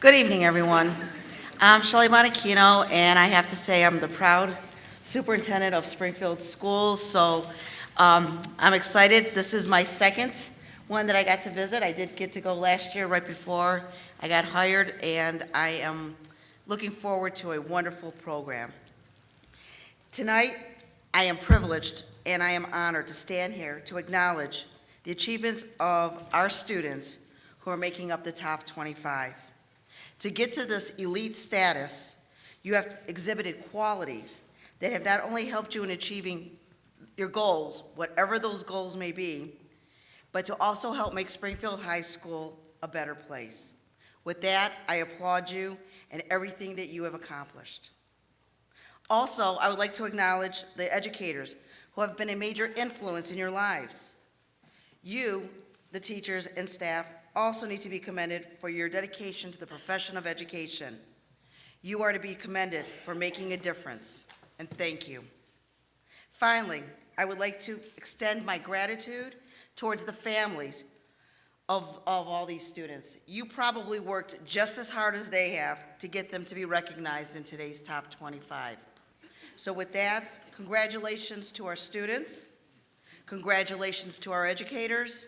Good evening, everyone. I'm Shelley Monachino, and I have to say I'm the proud superintendent of Springfield Schools, so I'm excited. This is my second one that I got to visit. I did get to go last year right before I got hired, and I am looking forward to a wonderful program. Tonight, I am privileged and I am honored to stand here to acknowledge the achievements of our students who are making up the top 25. To get to this elite status, you have exhibited qualities that have not only helped you in achieving your goals, whatever those goals may be, but to also help make Springfield High School a better place. With that, I applaud you and everything that you have accomplished. Also, I would like to acknowledge the educators who have been a major influence in your lives. You, the teachers and staff, also need to be commended for your dedication to the profession of education. You are to be commended for making a difference, and thank you. Finally, I would like to extend my gratitude towards the families of all these students. You probably worked just as hard as they have to get them to be recognized in today's top 25. So with that, congratulations to our students, congratulations to our educators,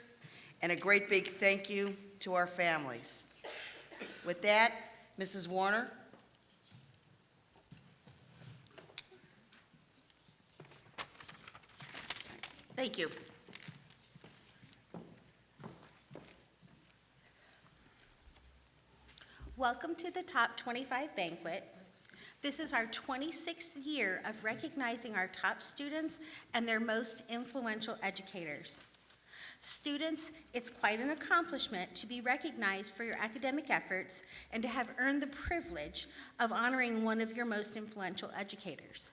and a great big thank you to our families. With that, Mrs. Warner. Thank you. Welcome to the Top 25 Banquet. This is our 26th year of recognizing our top students and their most influential educators. Students, it's quite an accomplishment to be recognized for your academic efforts and to have earned the privilege of honoring one of your most influential educators.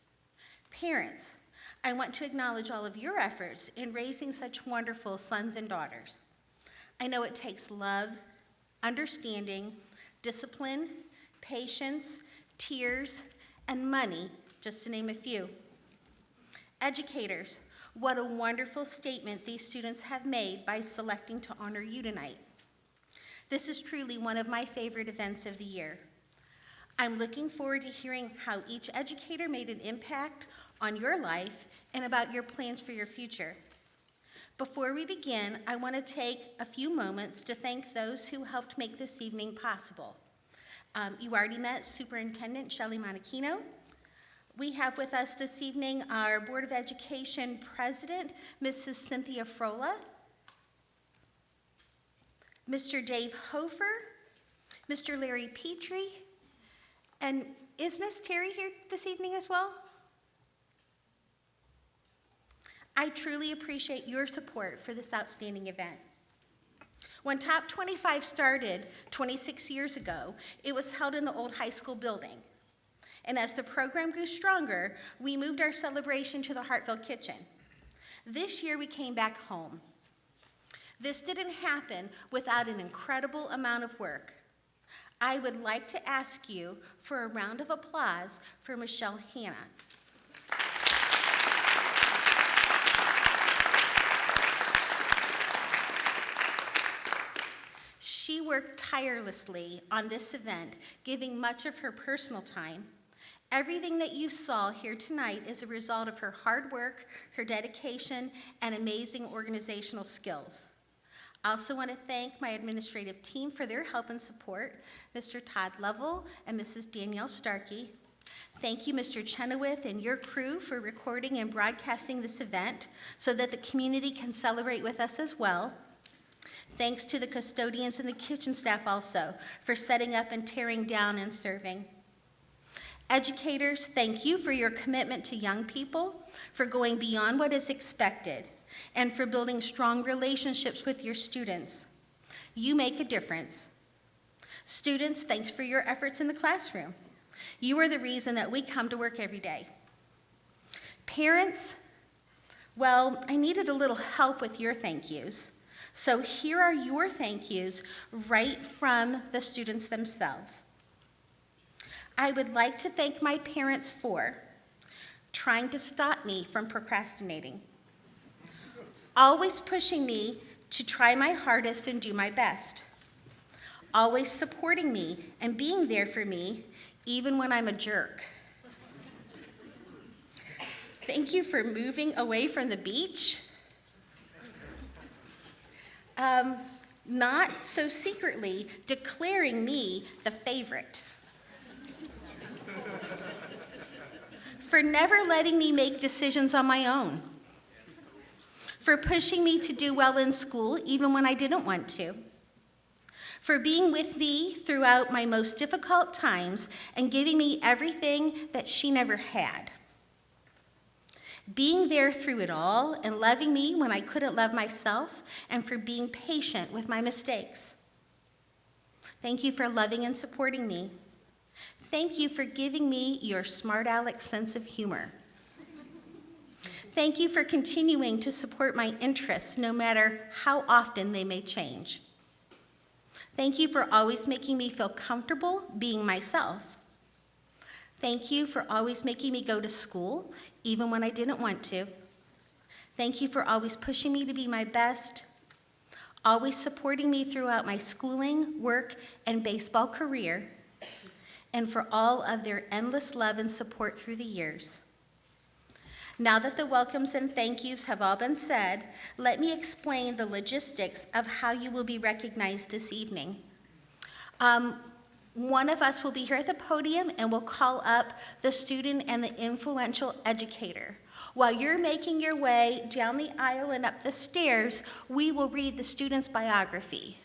Parents, I want to acknowledge all of your efforts in raising such wonderful sons and daughters. I know it takes love, understanding, discipline, patience, tears, and money, just to name a few. Educators, what a wonderful statement these students have made by selecting to honor you tonight. This is truly one of my favorite events of the year. I'm looking forward to hearing how each educator made an impact on your life and about your plans for your future. Before we begin, I want to take a few moments to thank those who helped make this evening possible. You already met Superintendent Shelley Monachino. We have with us this evening our Board of Education President, Mrs. Cynthia Frola, Mr. Dave Hofer, Mr. Larry Petrie, and is Miss Terry here this evening as well? I truly appreciate your support for this outstanding event. When Top 25 started 26 years ago, it was held in the old high school building. And as the program grew stronger, we moved our celebration to the Hartville Kitchen. This year, we came back home. This didn't happen without an incredible amount of work. I would like to ask you for a round of applause for Michelle Hanna. She worked tirelessly on this event, giving much of her personal time. Everything that you saw here tonight is a result of her hard work, her dedication, and amazing organizational skills. I also want to thank my administrative team for their help and support, Mr. Todd Lovell and Mrs. Danielle Starkey. Thank you, Mr. Chenoweth and your crew for recording and broadcasting this event so that the community can celebrate with us as well. Thanks to the custodians and the kitchen staff also for setting up and tearing down and serving. Educators, thank you for your commitment to young people, for going beyond what is expected, and for building strong relationships with your students. You make a difference. Students, thanks for your efforts in the classroom. You are the reason that we come to work every day. Parents, well, I needed a little help with your thank yous. So here are your thank yous right from the students themselves. I would like to thank my parents for trying to stop me from procrastinating, always pushing me to try my hardest and do my best, always supporting me and being there for me, even when I'm a jerk. Thank you for moving away from the beach. Not so secretly declaring me the favorite. For never letting me make decisions on my own. For pushing me to do well in school even when I didn't want to. For being with me throughout my most difficult times and giving me everything that she never had. Being there through it all and loving me when I couldn't love myself, and for being patient with my mistakes. Thank you for loving and supporting me. Thank you for giving me your smart aleck sense of humor. Thank you for continuing to support my interests no matter how often they may change. Thank you for always making me feel comfortable being myself. Thank you for always making me go to school, even when I didn't want to. Thank you for always pushing me to be my best, always supporting me throughout my schooling, work, and baseball career, and for all of their endless love and support through the years. Now that the welcomes and thank yous have all been said, let me explain the logistics of how you will be recognized this evening. One of us will be here at the podium and we'll call up the student and the influential educator. While you're making your way down the aisle and up the stairs, we will read the student's biography.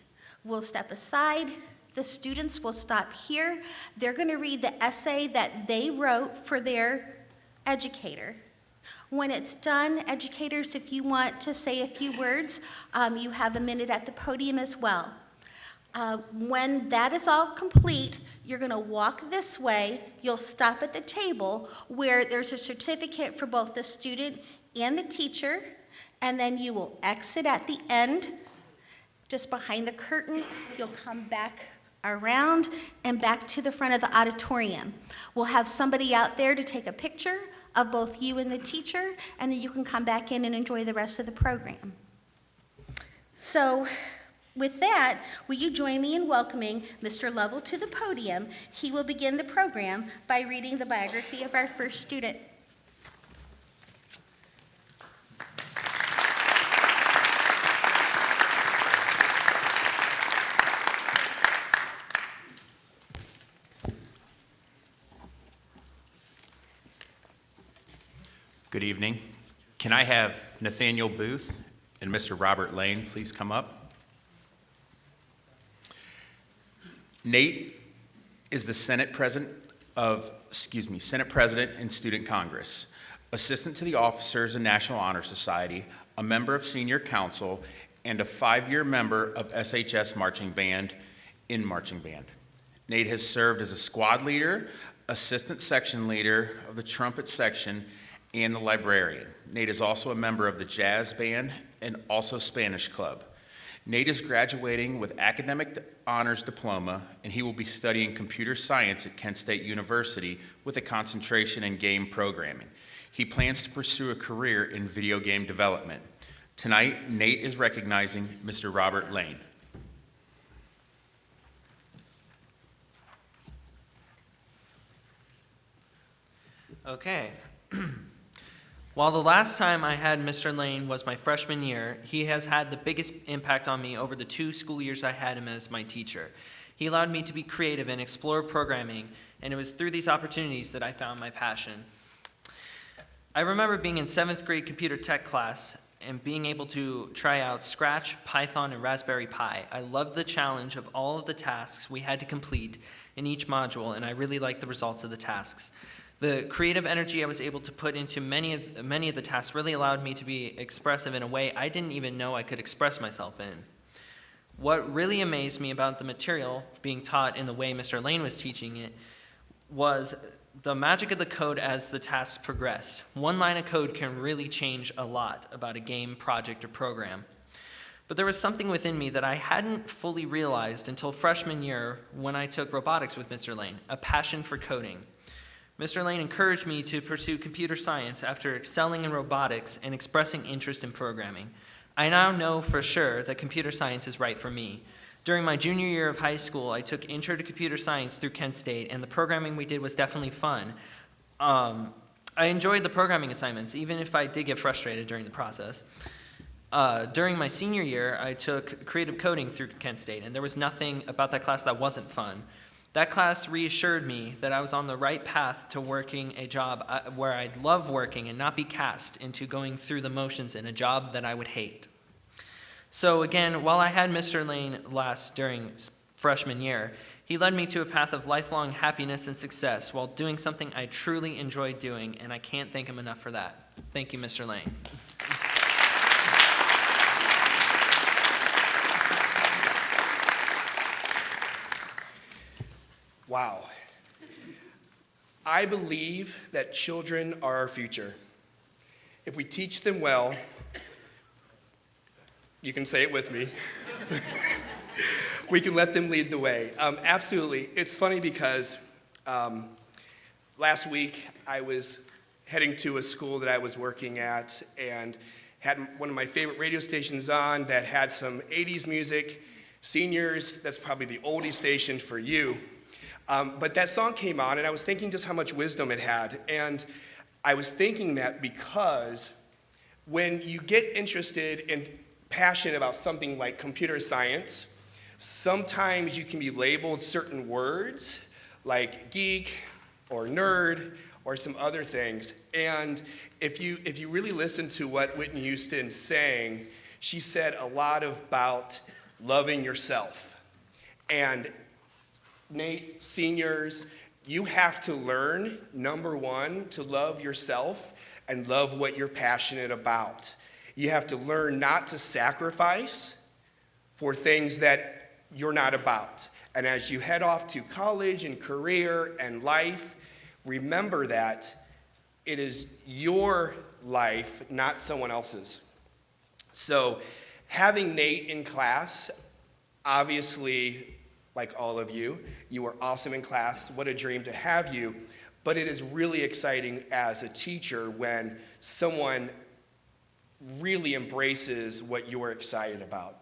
We'll step aside, the students will stop here. They're gonna read the essay that they wrote for their educator. When it's done, educators, if you want to say a few words, you have a minute at the podium as well. When that is all complete, you're going to walk this way. You'll stop at the table where there's a certificate for both the student and the teacher, and then you will exit at the end, just behind the curtain. You'll come back around and back to the front of the auditorium. We'll have somebody out there to take a picture of both you and the teacher, and then you can come back in and enjoy the rest of the program. So, with that, will you join me in welcoming Mr. Lovell to the podium? He will begin the program by reading the biography of our first student. Good evening. Can I have Nathaniel Booth and Mr. Robert Lane please come up? Nate is the Senate President in Student Congress, Assistant to the Officers in National Honor Society, a member of Senior Council, and a 5-year member of SHS Marching Band in Marching Band. Nate has served as a squad leader, assistant section leader of the trumpet section, and the librarian. Nate is also a member of the jazz band and also Spanish club. Nate is graduating with academic honors diploma, and he will be studying computer science at Kent State University with a concentration in game programming. He plans to pursue a career in video game development. Tonight, Nate is recognizing Mr. Robert Lane. Okay. While the last time I had Mr. Lane was my freshman year, he has had the biggest impact on me over the 2 school years I had him as my teacher. He allowed me to be creative and explore programming, and it was through these opportunities that I found my passion. I remember being in 7th grade computer tech class and being able to try out Scratch, Python, and Raspberry Pi. I loved the challenge of all of the tasks we had to complete in each module, and I really liked the results of the tasks. The creative energy I was able to put into many of the tasks really allowed me to be expressive in a way I didn't even know I could express myself in. What really amazed me about the material being taught in the way Mr. Lane was teaching it was the magic of the code as the tasks progress. One line of code can really change a lot about a game, project, or program. But there was something within me that I hadn't fully realized until freshman year when I took robotics with Mr. Lane, a passion for coding. Mr. Lane encouraged me to pursue computer science after excelling in robotics and expressing interest in programming. I now know for sure that computer science is right for me. During my junior year of high school, I took Intro to Computer Science through Kent State, and the programming we did was definitely fun. I enjoyed the programming assignments, even if I did get frustrated during the process. During my senior year, I took creative coding through Kent State, and there was nothing about that class that wasn't fun. That class reassured me that I was on the right path to working a job where I'd love working and not be cast into going through the motions in a job that I would hate. So again, while I had Mr. Lane last during freshman year, he led me to a path of lifelong happiness and success while doing something I truly enjoyed doing, and I can't thank him enough for that. Thank you, Mr. Lane. Wow. I believe that children are our future. If we teach them well, you can say it with me, we can let them lead the way. Absolutely. It's funny because last week I was heading to a school that I was working at and had one of my favorite radio stations on that had some 80s music. Seniors, that's probably the oldie station for you. But that song came on, and I was thinking just how much wisdom it had. And I was thinking that because when you get interested and passionate about something like computer science, sometimes you can be labeled certain words like geek or nerd or some other things. And if you really listen to what Whitney Houston sang, she said a lot about loving yourself. And Nate, seniors, you have to learn, number one, to love yourself and love what you're passionate about. You have to learn not to sacrifice for things that you're not about. And as you head off to college and career and life, remember that it is your life, not someone else's. So having Nate in class, obviously, like all of you, you were awesome in class. What a dream to have you. But it is really exciting as a teacher when someone really embraces what you're excited about.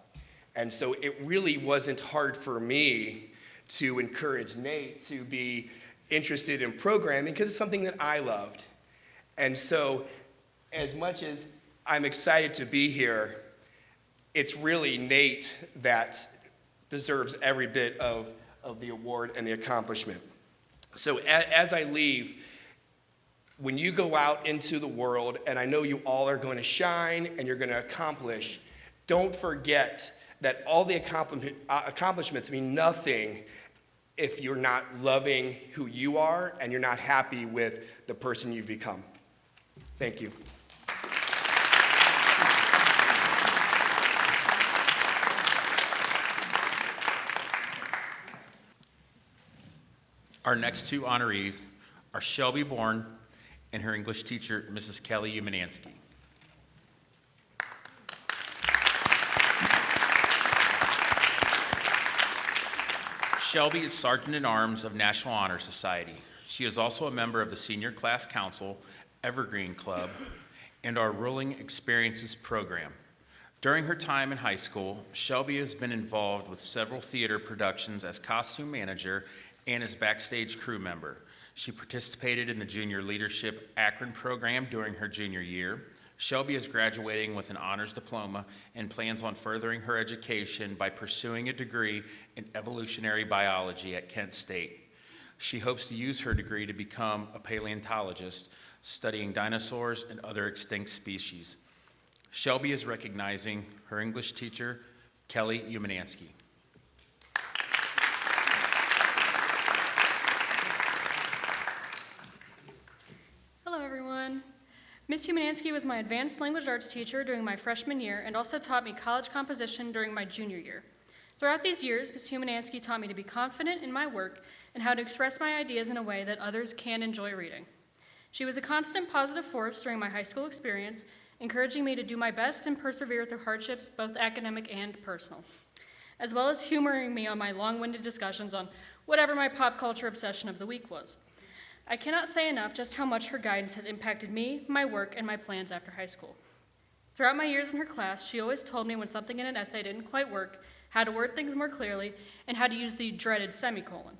And so it really wasn't hard for me to encourage Nate to be interested in programming because it's something that I loved. And so as much as I'm excited to be here, it's really Nate that deserves every bit of the award and the accomplishment. So as I leave, when you go out into the world, and I know you all are going to shine and you're going to accomplish, don't forget that all the accomplishments mean nothing if you're not loving who you are and you're not happy with the person you've become. Thank you. Our next two honorees are Shelby Bourne and her English teacher, Mrs. Kelly Umanansky. Shelby is Sergeant-at-Arms of National Honor Society. She is also a member of the Senior Class Council, Evergreen Club, and our Ruling Experiences program. During her time in high school, Shelby has been involved with several theater productions as costume manager and as backstage crew member. She participated in the Junior Leadership Akron program during her junior year. Shelby is graduating with an honors diploma and plans on furthering her education by pursuing a degree in evolutionary biology at Kent State. She hopes to use her degree to become a paleontologist, studying dinosaurs and other extinct species. Shelby is recognizing her English teacher, Kelly Umanansky. Hello, everyone. Ms. Humanansky was my advanced language arts teacher during my freshman year and also taught me college composition during my junior year. Throughout these years, Ms. Humanansky taught me to be confident in my work and how to express my ideas in a way that others can enjoy reading. She was a constant positive force during my high school experience, encouraging me to do my best and persevere through hardships, both academic and personal, as well as humoring me on my long-winded discussions on whatever my pop culture obsession of the week was. I cannot say enough just how much her guidance has impacted me, my work, and my plans after high school. Throughout my years in her class, she always told me when something in an essay didn't quite work how to word things more clearly, and how to use the dreaded semicolon.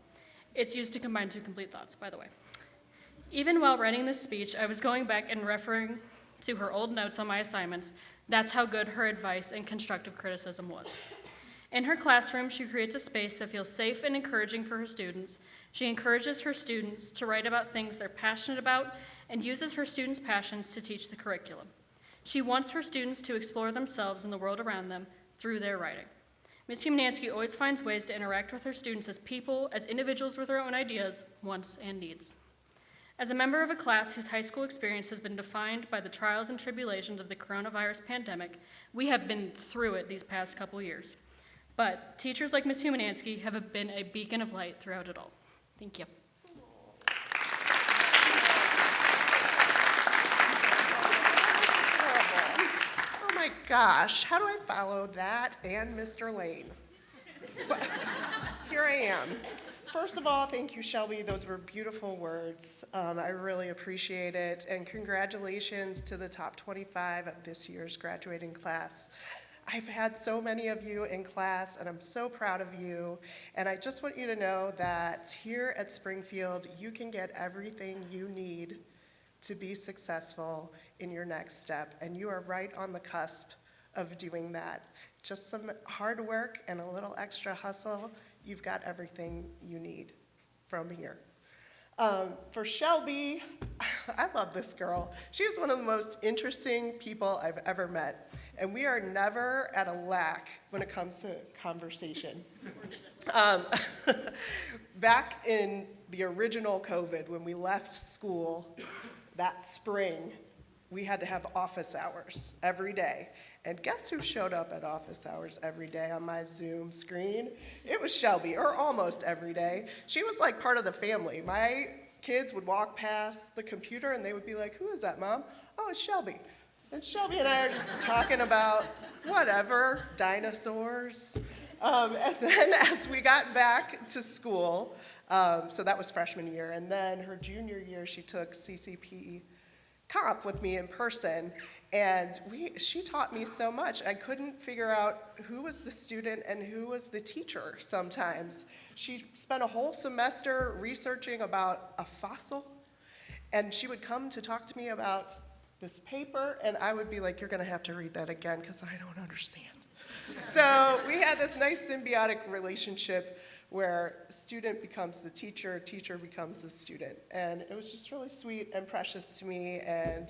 It's used to combine two complete thoughts, by the way. Even while writing this speech, I was going back and referring to her old notes on my assignments. That's how good her advice and constructive criticism was. In her classroom, she creates a space that feels safe and encouraging for her students. She encourages her students to write about things they're passionate about and uses her students' passions to teach the curriculum. She wants her students to explore themselves and the world around them through their writing. Ms. Humanansky always finds ways to interact with her students as people, as individuals with their own ideas, wants, and needs. As a member of a class whose high school experience has been defined by the trials and tribulations of the coronavirus pandemic, we have been through it these past couple years. But teachers like Ms. Humanansky have been a beacon of light throughout it all. Thank you. Oh my gosh, how do I follow that and Mr. Lane? But here I am. First of all, thank you, Shelby. Those were beautiful words. I really appreciate it. And congratulations to the top 25 of this year's graduating class. I've had so many of you in class, and I'm so proud of you. And I just want you to know that here at Springfield, you can get everything you need to be successful in your next step. And you are right on the cusp of doing that. Just some hard work and a little extra hustle, you've got everything you need from here. For Shelby, I love this girl. She is one of the most interesting people I've ever met. And we are never at a lack when it comes to conversation. Back in the original COVID, when we left school that spring, we had to have office hours every day. And guess who showed up at office hours every day on my Zoom screen? It was Shelby, or almost every day. She was like part of the family. My kids would walk past the computer and they would be like, "Who is that, Mom?" "Oh, it's Shelby." And Shelby and I are just talking about whatever, dinosaurs. And then as we got back to school, so that was freshman year, and then her junior year, she took CCP comp with me in person, and she taught me so much. I couldn't figure out who was the student and who was the teacher sometimes. She spent a whole semester researching about a fossil, and she would come to talk to me about this paper, and I would be like, "You're gonna have to read that again because I don't understand." So we had this nice symbiotic relationship where student becomes the teacher, teacher becomes the student. And it was just really sweet and precious to me, and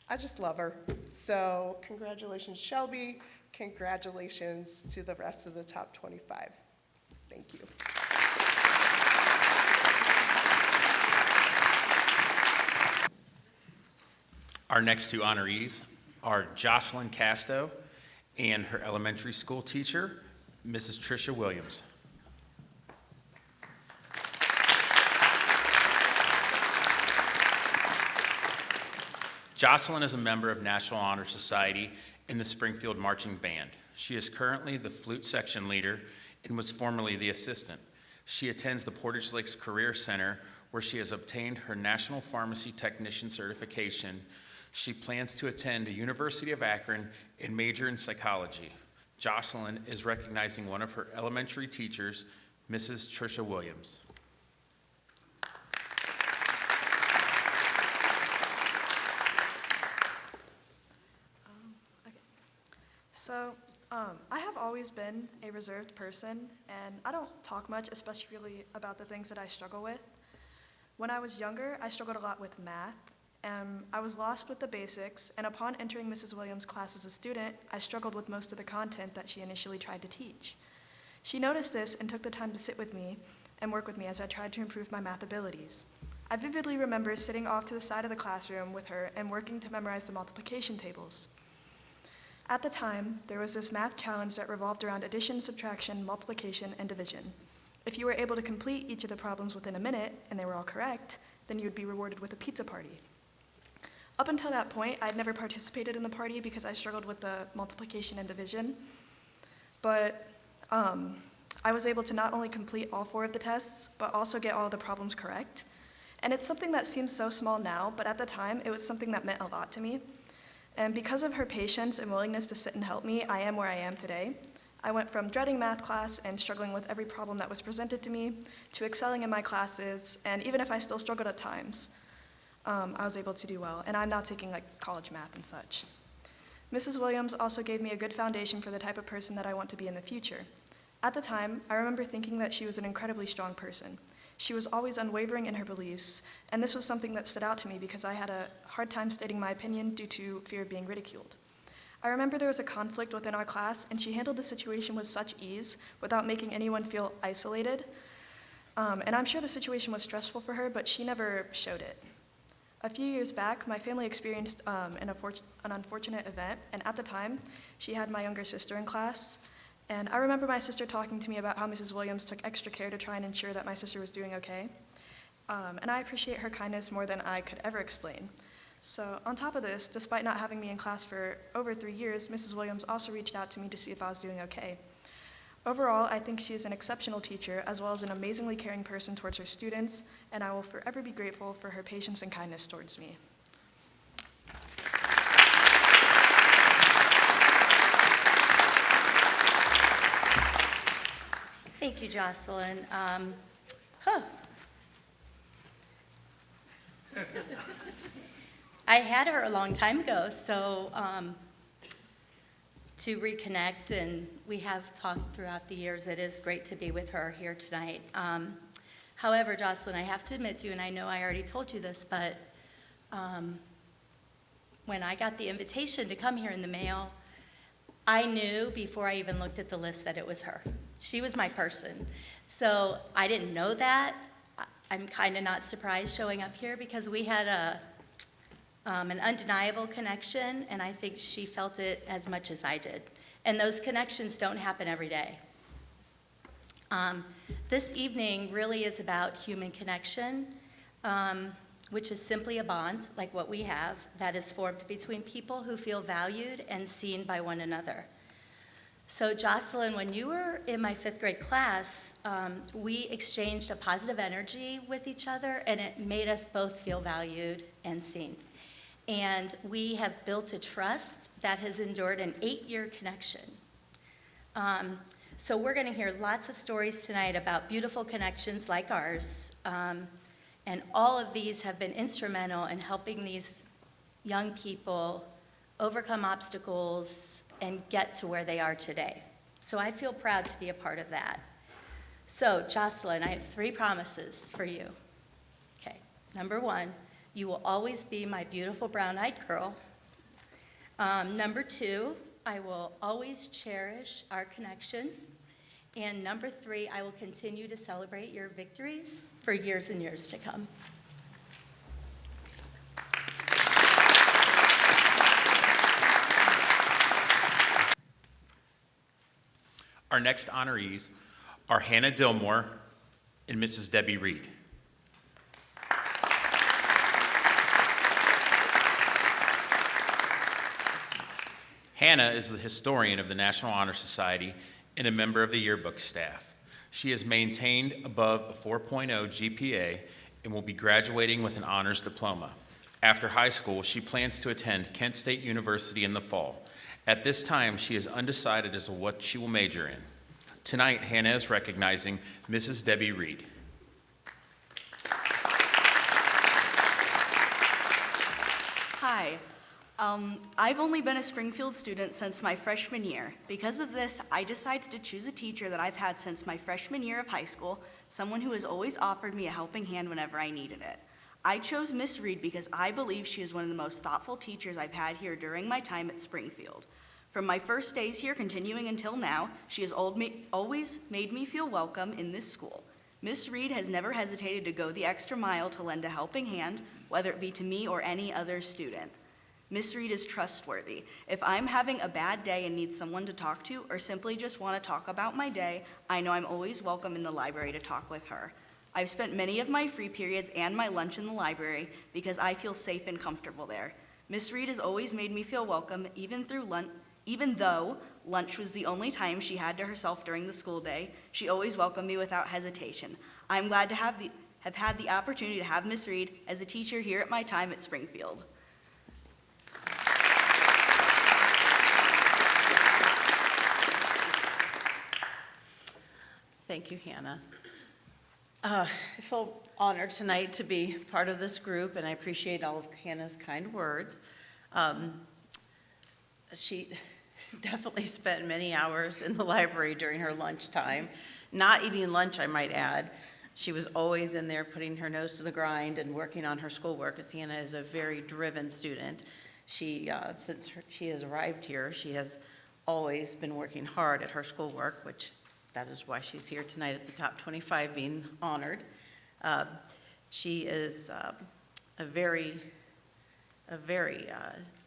I just love her. So congratulations, Shelby. Congratulations to the rest of the top 25. Thank you. Our next two honorees are Jocelyn Casto and her elementary school teacher, Mrs. Tricia Williams. Jocelyn is a member of National Honor Society in the Springfield Marching Band. She is currently the flute section leader and was formerly the assistant. She attends the Portage Lakes Career Center, where she has obtained her National Pharmacy Technician certification. She plans to attend the University of Akron and major in psychology. Jocelyn is recognizing one of her elementary teachers, Mrs. Tricia Williams. So, I have always been a reserved person, and I don't talk much, especially about the things that I struggle with. When I was younger, I struggled a lot with math. I was lost with the basics, and upon entering Mrs. Williams' class as a student, I struggled with most of the content that she initially tried to teach. She noticed this and took the time to sit with me and work with me as I tried to improve my math abilities. I vividly remember sitting off to the side of the classroom with her and working to memorize the multiplication tables. At the time, there was this math challenge that revolved around addition, subtraction, multiplication, and division. If you were able to complete each of the problems within a minute, and they were all correct, then you would be rewarded with a pizza party. Up until that point, I'd never participated in the party because I struggled with the multiplication and division. But I was able to not only complete all 4 of the tests, but also get all of the problems correct. And it's something that seems so small now, but at the time, it was something that meant a lot to me. And because of her patience and willingness to sit and help me, I am where I am today. I went from dreading math class and struggling with every problem that was presented to me to excelling in my classes, and even if I still struggled at times, I was able to do well, and I'm now taking like college math and such. Mrs. Williams also gave me a good foundation for the type of person that I want to be in the future. At the time, I remember thinking that she was an incredibly strong person. She was always unwavering in her beliefs, and this was something that stood out to me because I had a hard time stating my opinion due to fear of being ridiculed. I remember there was a conflict within our class, and she handled the situation with such ease without making anyone feel isolated. And I'm sure the situation was stressful for her, but she never showed it. A few years back, my family experienced an unfortunate event, and at the time, she had my younger sister in class. And I remember my sister talking to me about how Mrs. Williams took extra care to try and ensure that my sister was doing okay. And I appreciate her kindness more than I could ever explain. So on top of this, despite not having me in class for over 3 years, Mrs. Williams also reached out to me to see if I was doing okay. Overall, I think she is an exceptional teacher as well as an amazingly caring person towards her students, and I will forever be grateful for her patience and kindness towards me. Thank you, Jocelyn. I had her a long time ago, so to reconnect, and we have talked throughout the years. It is great to be with her here tonight. However, Jocelyn, I have to admit to you, and I know I already told you this, but when I got the invitation to come here in the mail, I knew before I even looked at the list that it was her. She was my person. So I didn't know that. I'm kind of not surprised showing up here because we had an undeniable connection, and I think she felt it as much as I did. And those connections don't happen every day. This evening really is about human connection, which is simply a bond, like what we have, that is formed between people who feel valued and seen by one another. So Jocelyn, when you were in my 5th grade class, we exchanged a positive energy with each other, and it made us both feel valued and seen. And we have built a trust that has endured an 8-year connection. So we're going to hear lots of stories tonight about beautiful connections like ours. And all of these have been instrumental in helping these young people overcome obstacles and get to where they are today. So I feel proud to be a part of that. So Jocelyn, I have 3 promises for you. Okay, number 1, you will always be my beautiful brown-eyed girl. Number 2, I will always cherish our connection. And number 3, I will continue to celebrate your victories for years and years to come. Our next honorees are Hanna Dillmore and Mrs. Debbie Reed. Hanna is the historian of the National Honor Society and a member of the yearbook staff. She has maintained above a 4.0 GPA and will be graduating with an honors diploma. After high school, she plans to attend Kent State University in the fall. At this time, she is undecided as to what she will major in. Tonight, Hanna is recognizing Mrs. Debbie Reed. Hi. I've only been a Springfield student since my freshman year. Because of this, I decided to choose a teacher that I've had since my freshman year of high school, someone who has always offered me a helping hand whenever I needed it. I chose Miss Reed because I believe she is one of the most thoughtful teachers I've had here during my time at Springfield. From my first days here continuing until now, she has always made me feel welcome in this school. Miss Reed has never hesitated to go the extra mile to lend a helping hand, whether it be to me or any other student. Miss Reed is trustworthy. If I'm having a bad day and need someone to talk to or simply just want to talk about my day, I know I'm always welcome in the library to talk with her. I've spent many of my free periods and my lunch in the library because I feel safe and comfortable there. Miss Reed has always made me feel welcome even though lunch was the only time she had to herself during the school day. She always welcomed me without hesitation. I'm glad to have had the opportunity to have Miss Reed as a teacher here at my time at Springfield. Thank you, Hannah. I feel honored tonight to be part of this group, and I appreciate all of Hannah's kind words. She definitely spent many hours in the library during her lunchtime, not eating lunch, I might add. She was always in there putting her nose to the grind and working on her schoolwork, as Hannah is a very driven student. She, since she has arrived here, she has always been working hard at her schoolwork, which that is why she's here tonight at the Top 25 being honored. She is a very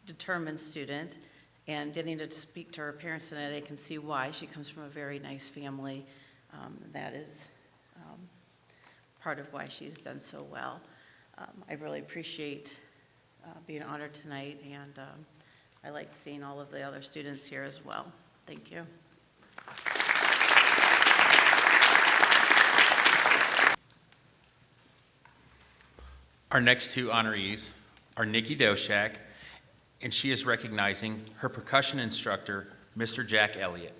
determined student, and getting to speak to her parents tonight, I can see why. She comes from a very nice family. That is part of why she's done so well. I really appreciate being honored tonight, and I like seeing all of the other students here as well. Thank you. Our next two honorees are Nikki Doshak, and she is recognizing her percussion instructor, Mr. Jack Elliott.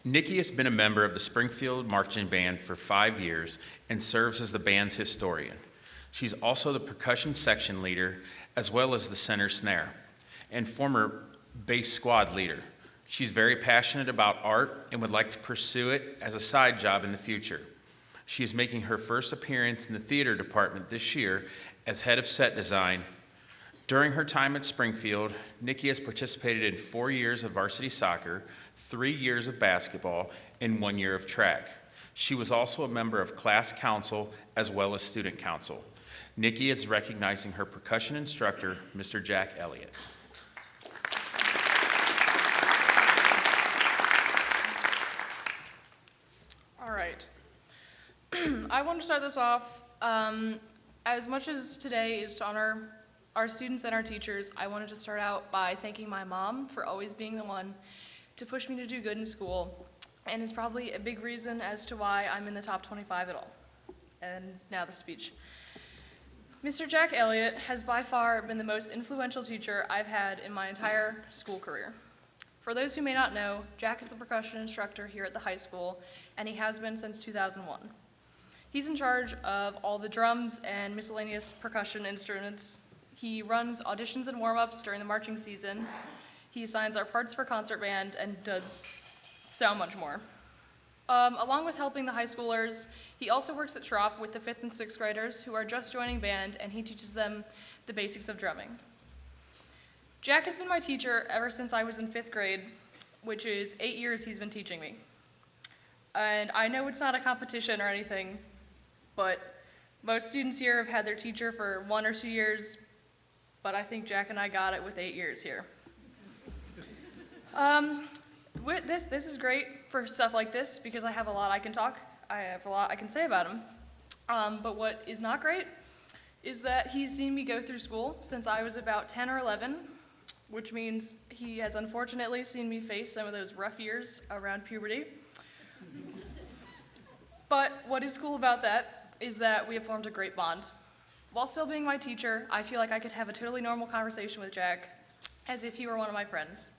Nikki has been a member of the Springfield Marching Band for 5 years and serves as the band's historian. She's also the percussion section leader, as well as the center snare, and former bass squad leader. She's very passionate about art and would like to pursue it as a side job in the future. She is making her first appearance in the theater department this year as head of set design. During her time at Springfield, Nikki has participated in 4 years of varsity soccer, 3 years of basketball, and 1 year of track. She was also a member of class council as well as student council. Nikki is recognizing her percussion instructor, Mr. Jack Elliott. All right. I want to start this off. As much as today is to honor our students and our teachers, I wanted to start out by thanking my mom for always being the one to push me to do good in school, and is probably a big reason as to why I'm in the top 25 at all. And now the speech. Mr. Jack Elliott has by far been the most influential teacher I've had in my entire school career. For those who may not know, Jack is the percussion instructor here at the high school, and he has been since 2001. He's in charge of all the drums and miscellaneous percussion instruments. He runs auditions and warm-ups during the marching season. He assigns our parts for concert band and does so much more. Along with helping the high schoolers, he also works at Trop with the 5th and 6th graders who are just joining band, and he teaches them the basics of drumming. Jack has been my teacher ever since I was in 5th grade, which is 8 years he's been teaching me. And I know it's not a competition or anything, but most students here have had their teacher for 1 or 2 years, but I think Jack and I got it with 8 years here. This is great for stuff like this because I have a lot I can say about him. But what is not great is that he's seen me go through school since I was about 10 or 11, which means he has unfortunately seen me face some of those rough years around puberty. But what is cool about that is that we have formed a great bond. While still being my teacher, I feel like I could have a totally normal conversation with Jack as if he were one of my friends.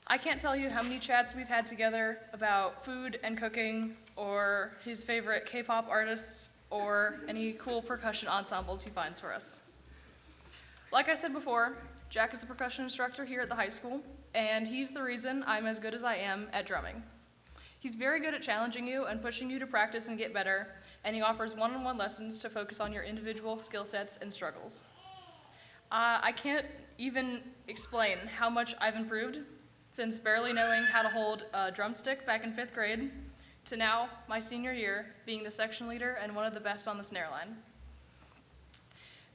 I can't tell you how many chats we've had together about food and cooking, or his favorite K-pop artists, or any cool percussion ensembles he finds for us. Like I said before, Jack is the percussion instructor here at the high school, and he's the reason I'm as good as I am at drumming. He's very good at challenging you and pushing you to practice and get better, and he offers one-on-one lessons to focus on your individual skill sets and struggles. I can't even explain how much I've improved since barely knowing how to hold a drumstick back in 5th grade to now, my senior year, being the section leader and one of the best on the snare line.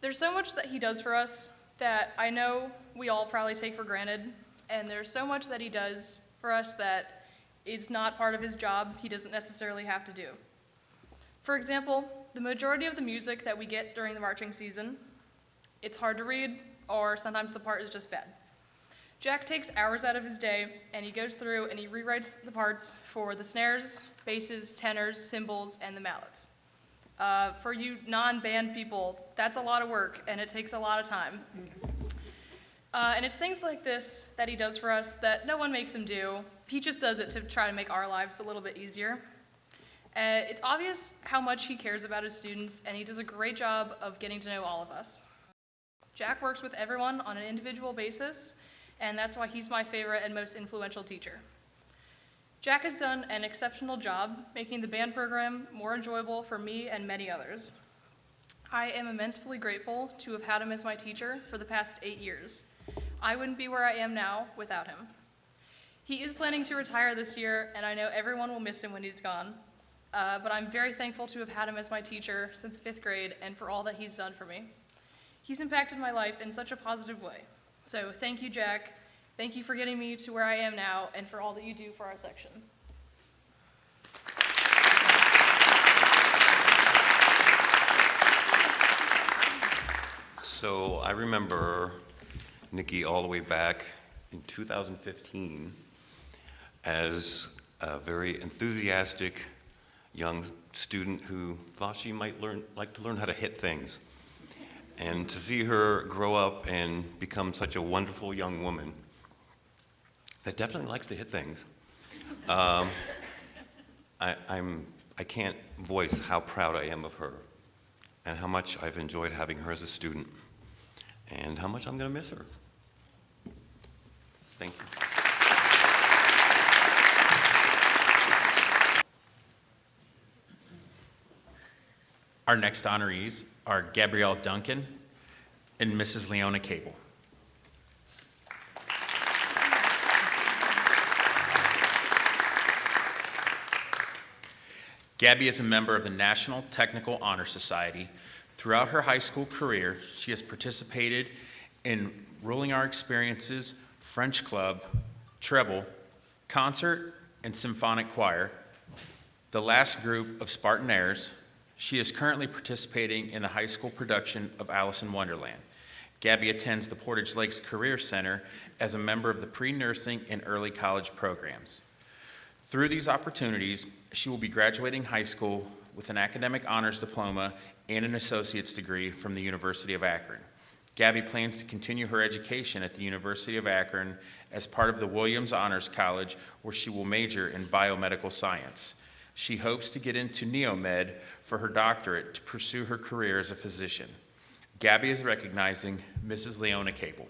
There's so much that he does for us that I know we all probably take for granted, and there's so much that he does for us that it's not part of his job he doesn't necessarily have to do. For example, the majority of the music that we get during the marching season, it's hard to read, or sometimes the part is just bad. Jack takes hours out of his day, and he goes through and he rewrites the parts for the snares, basses, tenors, cymbals, and the mallets. For you non-band people, that's a lot of work, and it takes a lot of time. And it's things like this that he does for us that no one makes him do. He just does it to try to make our lives a little bit easier. It's obvious how much he cares about his students, and he does a great job of getting to know all of us. Jack works with everyone on an individual basis, and that's why he's my favorite and most influential teacher. Jack has done an exceptional job making the band program more enjoyable for me and many others. I am immensely grateful to have had him as my teacher for the past 8 years. I wouldn't be where I am now without him. He is planning to retire this year, and I know everyone will miss him when he's gone. But I'm very thankful to have had him as my teacher since 5th grade and for all that he's done for me. He's impacted my life in such a positive way. So thank you, Jack. Thank you for getting me to where I am now and for all that you do for our section. So I remember Nikki all the way back in 2015 as a very enthusiastic young student who thought she might like to learn how to hit things. And to see her grow up and become such a wonderful young woman that definitely likes to hit things, I can't voice how proud I am of her and how much I've enjoyed having her as a student and how much I'm going to miss her. Thank you. Our next honorees are Gabrielle Duncan and Mrs. Leona Cable. Gabby is a member of the National Technical Honor Society. Throughout her high school career, she has participated in Rolling Our Experiences, French Club, Treble, Concert, and Symphonic Choir, the last group of Spartanaires. She is currently participating in the high school production of Alice in Wonderland. Gabby attends the Portage Lakes Career Center as a member of the pre-nursing and early college programs. Through these opportunities, she will be graduating high school with an academic honors diploma and an associate's degree from the University of Akron. Gabby plans to continue her education at the University of Akron as part of the Williams Honors College, where she will major in biomedical science. She hopes to get into Neomed for her doctorate to pursue her career as a physician. Gabby is recognizing Mrs. Leona Cable.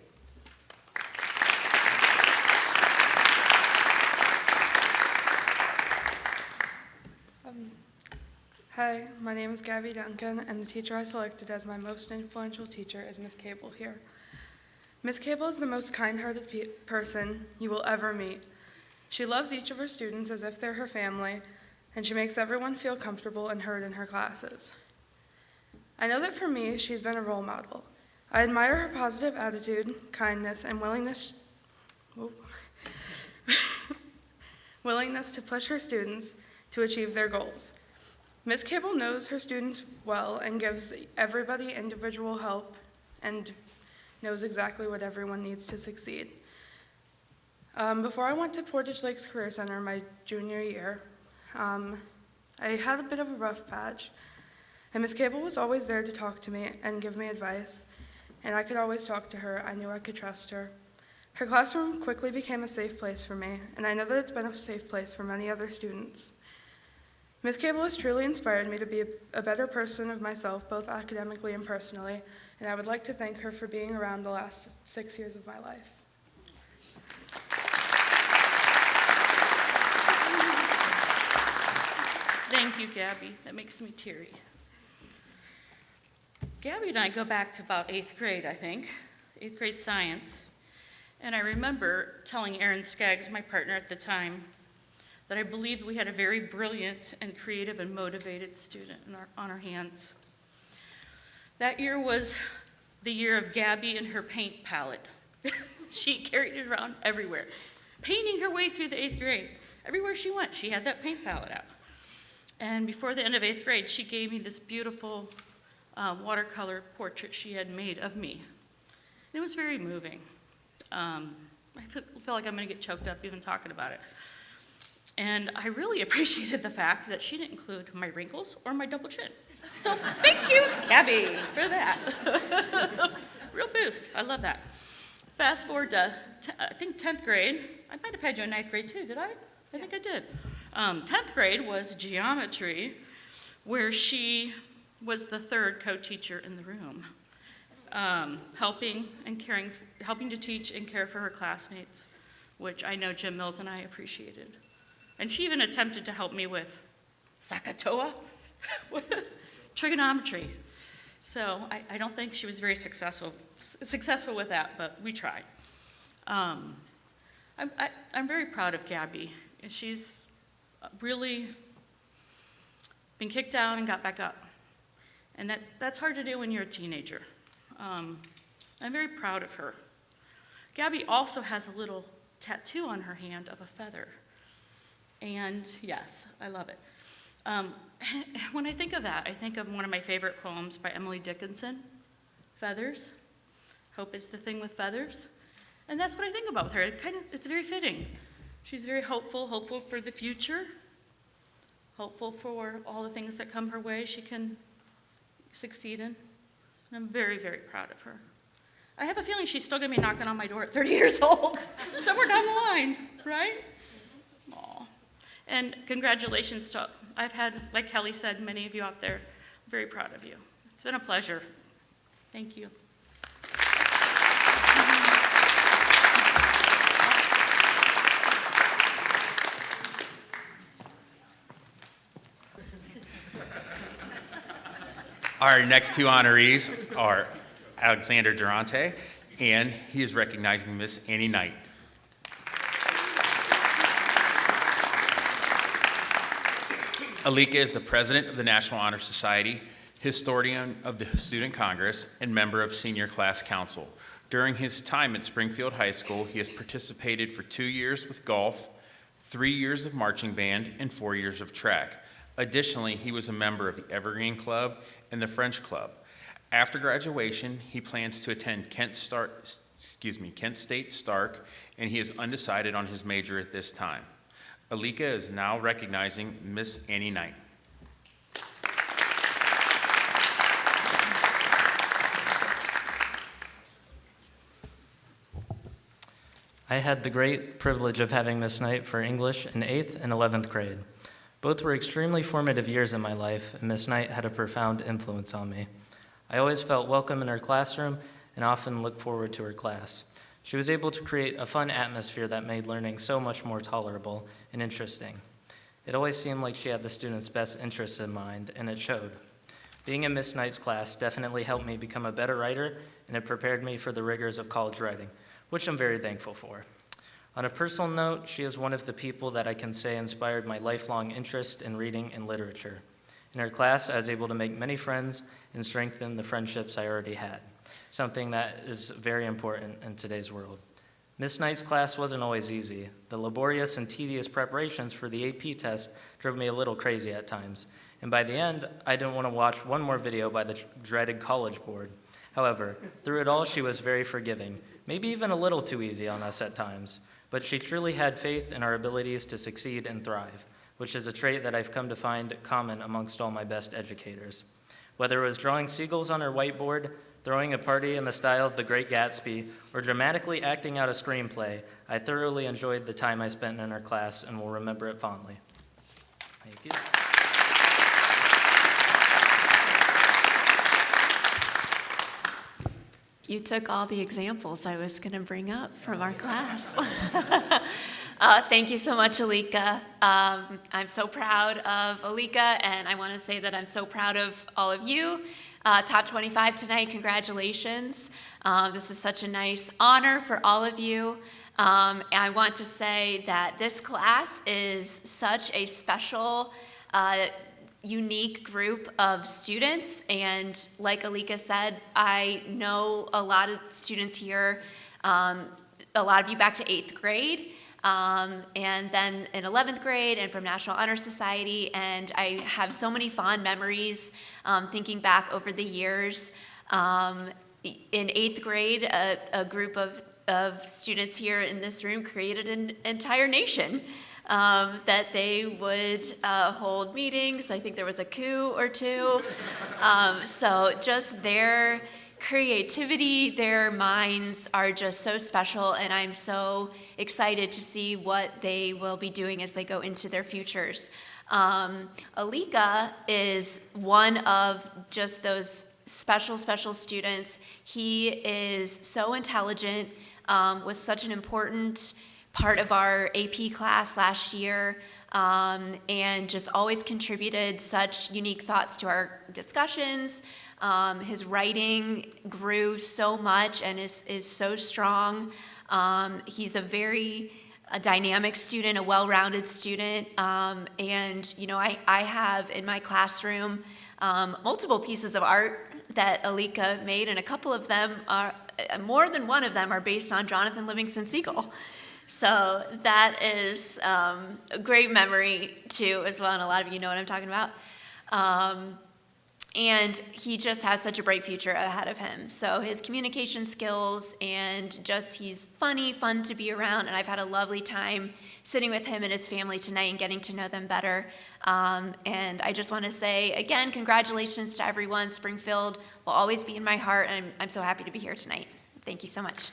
Hi, my name is Gabby Duncan, and the teacher I selected as my most influential teacher is Miss Cable here. Miss Cable is the most kind-hearted person you will ever meet. She loves each of her students as if they're her family, and she makes everyone feel comfortable and heard in her classes. I know that for me, she's been a role model. I admire her positive attitude, kindness, and willingness to push her students to achieve their goals. Ms. Cable knows her students well and gives everybody individual help and knows exactly what everyone needs to succeed. Before I went to Portage Lakes Career Center my junior year, I had a bit of a rough patch, and Ms. Cable was always there to talk to me and give me advice, and I could always talk to her. I knew I could trust her. Her classroom quickly became a safe place for me, and I know that it's been a safe place for many other students. Ms. Cable has truly inspired me to be a better person of myself, both academically and personally, and I would like to thank her for being around the last 6 years of my life. Thank you, Gabby. That makes me teary. Gabby and I go back to about 8th grade, I think, 8th grade science. And I remember telling Erin Skaggs, my partner at the time, that I believed we had a very brilliant and creative and motivated student on our hands. That year was the year of Gabby and her paint palette. She carried it around everywhere, painting her way through the 8th grade. Everywhere she went, she had that paint palette out. And before the end of 8th grade, she gave me this beautiful watercolor portrait she had made of me. And it was very moving. I feel like I'm gonna get choked up even talking about it. And I really appreciated the fact that she didn't include my wrinkles or my double chin. So thank you, Gabby, for that. Real boost, I love that. fast forward to, I think 10th grade. I might have had you in 9th grade too, did I? I think I did. 10th grade was geometry, where she was the third co-teacher in the room, helping to teach and care for her classmates, which I know Jim Mills and I appreciated. And she even attempted to help me with Sakatoa, trigonometry. So I don't think she was very successful with that, but we tried. I'm very proud of Gabby. She's really been kicked out and got back up. And that's hard to do when you're a teenager. I'm very proud of her. Gabby also has a little tattoo on her hand of a feather. And yes, I love it. When I think of that, I think of one of my favorite poems by Emily Dickinson, Feathers. Hope is the thing with feathers. And that's what I think about with her. It's very fitting. She's very hopeful for the future, hopeful for all the things that come her way she can succeed in. And I'm very, very proud of her. I have a feeling she's still gonna be knocking on my door at 30 years old, somewhere down the line, right? Aw. And congratulations to, I've had, like Kelly said, many of you out there, I'm very proud of you. It's been a pleasure. Thank you. Our next two honorees are Alexander Durante, and he is recognizing Miss Annie Knight. Alika is the president of the National Honor Society, historian of the Student Congress, and member of Senior Class Council. During his time at Springfield High School, he has participated for 2 years with golf, 3 years of marching band, and 4 years of track. Additionally, he was a member of the Evergreen Club and the French Club. After graduation, he plans to attend Kent State Stark, and he is undecided on his major at this time. Alika is now recognizing Miss Annie Knight. I had the great privilege of having Miss Knight for English in 8th and 11th grade. Both were extremely formative years in my life, and Miss Knight had a profound influence on me. I always felt welcome in her classroom and often looked forward to her class. She was able to create a fun atmosphere that made learning so much more tolerable and interesting. It always seemed like she had the students' best interests in mind, and it showed. Being in Miss Knight's class definitely helped me become a better writer, and it prepared me for the rigors of college writing, which I'm very thankful for. On a personal note, she is one of the people that I can say inspired my lifelong interest in reading and literature. In her class, I was able to make many friends and strengthen the friendships I already had, something that is very important in today's world. Miss Knight's class wasn't always easy. The laborious and tedious preparations for the AP test drove me a little crazy at times, and by the end, I didn't want to watch one more video by the dreaded College Board. However, through it all, she was very forgiving, maybe even a little too easy on us at times. But she truly had faith in our abilities to succeed and thrive, which is a trait that I've come to find common amongst all my best educators. Whether it was drawing seagulls on her whiteboard, throwing a party in the style of The Great Gatsby, or dramatically acting out a screenplay, I thoroughly enjoyed the time I spent in her class and will remember it fondly. Thank you. You took all the examples I was going to bring up from our class. Thank you so much, Alika. I'm so proud of Alika, and I want to say that I'm so proud of all of you. Top 25 tonight, congratulations. This is such a nice honor for all of you. I want to say that this class is such a special, unique group of students, and like Alika said, I know a lot of students here, a lot of you back to 8th grade, and then in 11th grade and from National Honor Society, and I have so many fond memories thinking back over the years. In 8th grade, a group of students here in this room created an entire nation. That they would hold meetings. I think there was a coup or two. So just their creativity, their minds are just so special, and I'm so excited to see what they will be doing as they go into their futures. Alika is one of just those special students. He is so intelligent, was such an important part of our AP class last year, and just always contributed such unique thoughts to our discussions. His writing grew so much and is so strong. He's a very dynamic student, a well-rounded student, and I have in my classroom multiple pieces of art that Alika made, and a couple of them are, more than one of them are based on Jonathan Livingston Seagull. So that is a great memory too as well, and a lot of you know what I'm talking about. And he just has such a bright future ahead of him. So his communication skills and just he's fun to be around, and I've had a lovely time sitting with him and his family tonight and getting to know them better. And I just want to say, again, congratulations to everyone. Springfield will always be in my heart, and I'm so happy to be here tonight. Thank you so much.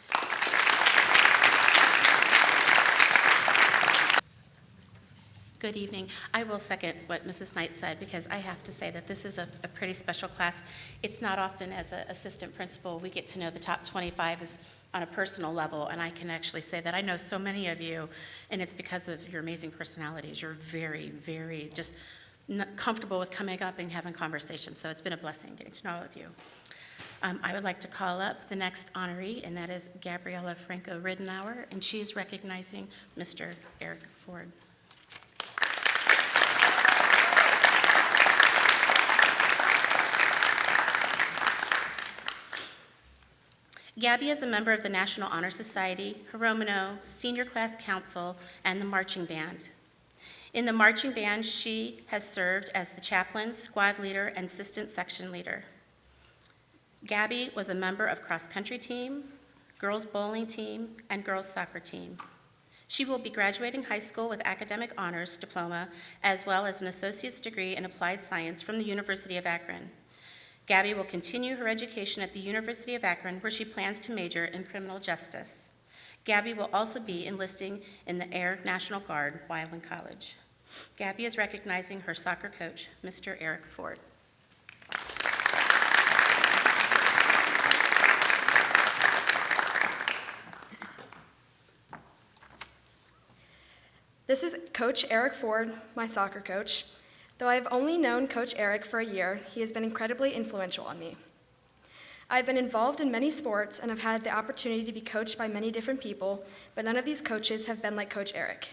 Good evening. I will second what Mrs. Knight said because I have to say that this is a pretty special class. It's not often as an assistant principal we get to know the top 25 on a personal level, and I can actually say that I know so many of you, and it's because of your amazing personalities. You're very just comfortable with coming up and having conversations, so it's been a blessing getting to know all of you. I would like to call up the next honoree, and that is Gabriella Franco Riddenauer, and she is recognizing Mr. Eric Ford. Gabby is a member of the National Honor Society, Hiromino, Senior Class Council, and the Marching Band. In the Marching Band, she has served as the chaplain, squad leader, and assistant section leader. Gabby was a member of cross-country team, girls bowling team, and girls soccer team. She will be graduating high school with academic honors diploma, as well as an associate's degree in applied science from the University of Akron. Gabby will continue her education at the University of Akron, where she plans to major in criminal justice. Gabby will also be enlisting in the Air National Guard while in college. Gabby is recognizing her soccer coach, Mr. Eric Ford. This is Coach Eric Ford, my soccer coach. Though I have only known Coach Eric for a year, he has been incredibly influential on me. I've been involved in many sports and have had the opportunity to be coached by many different people, but none of these coaches have been like Coach Eric.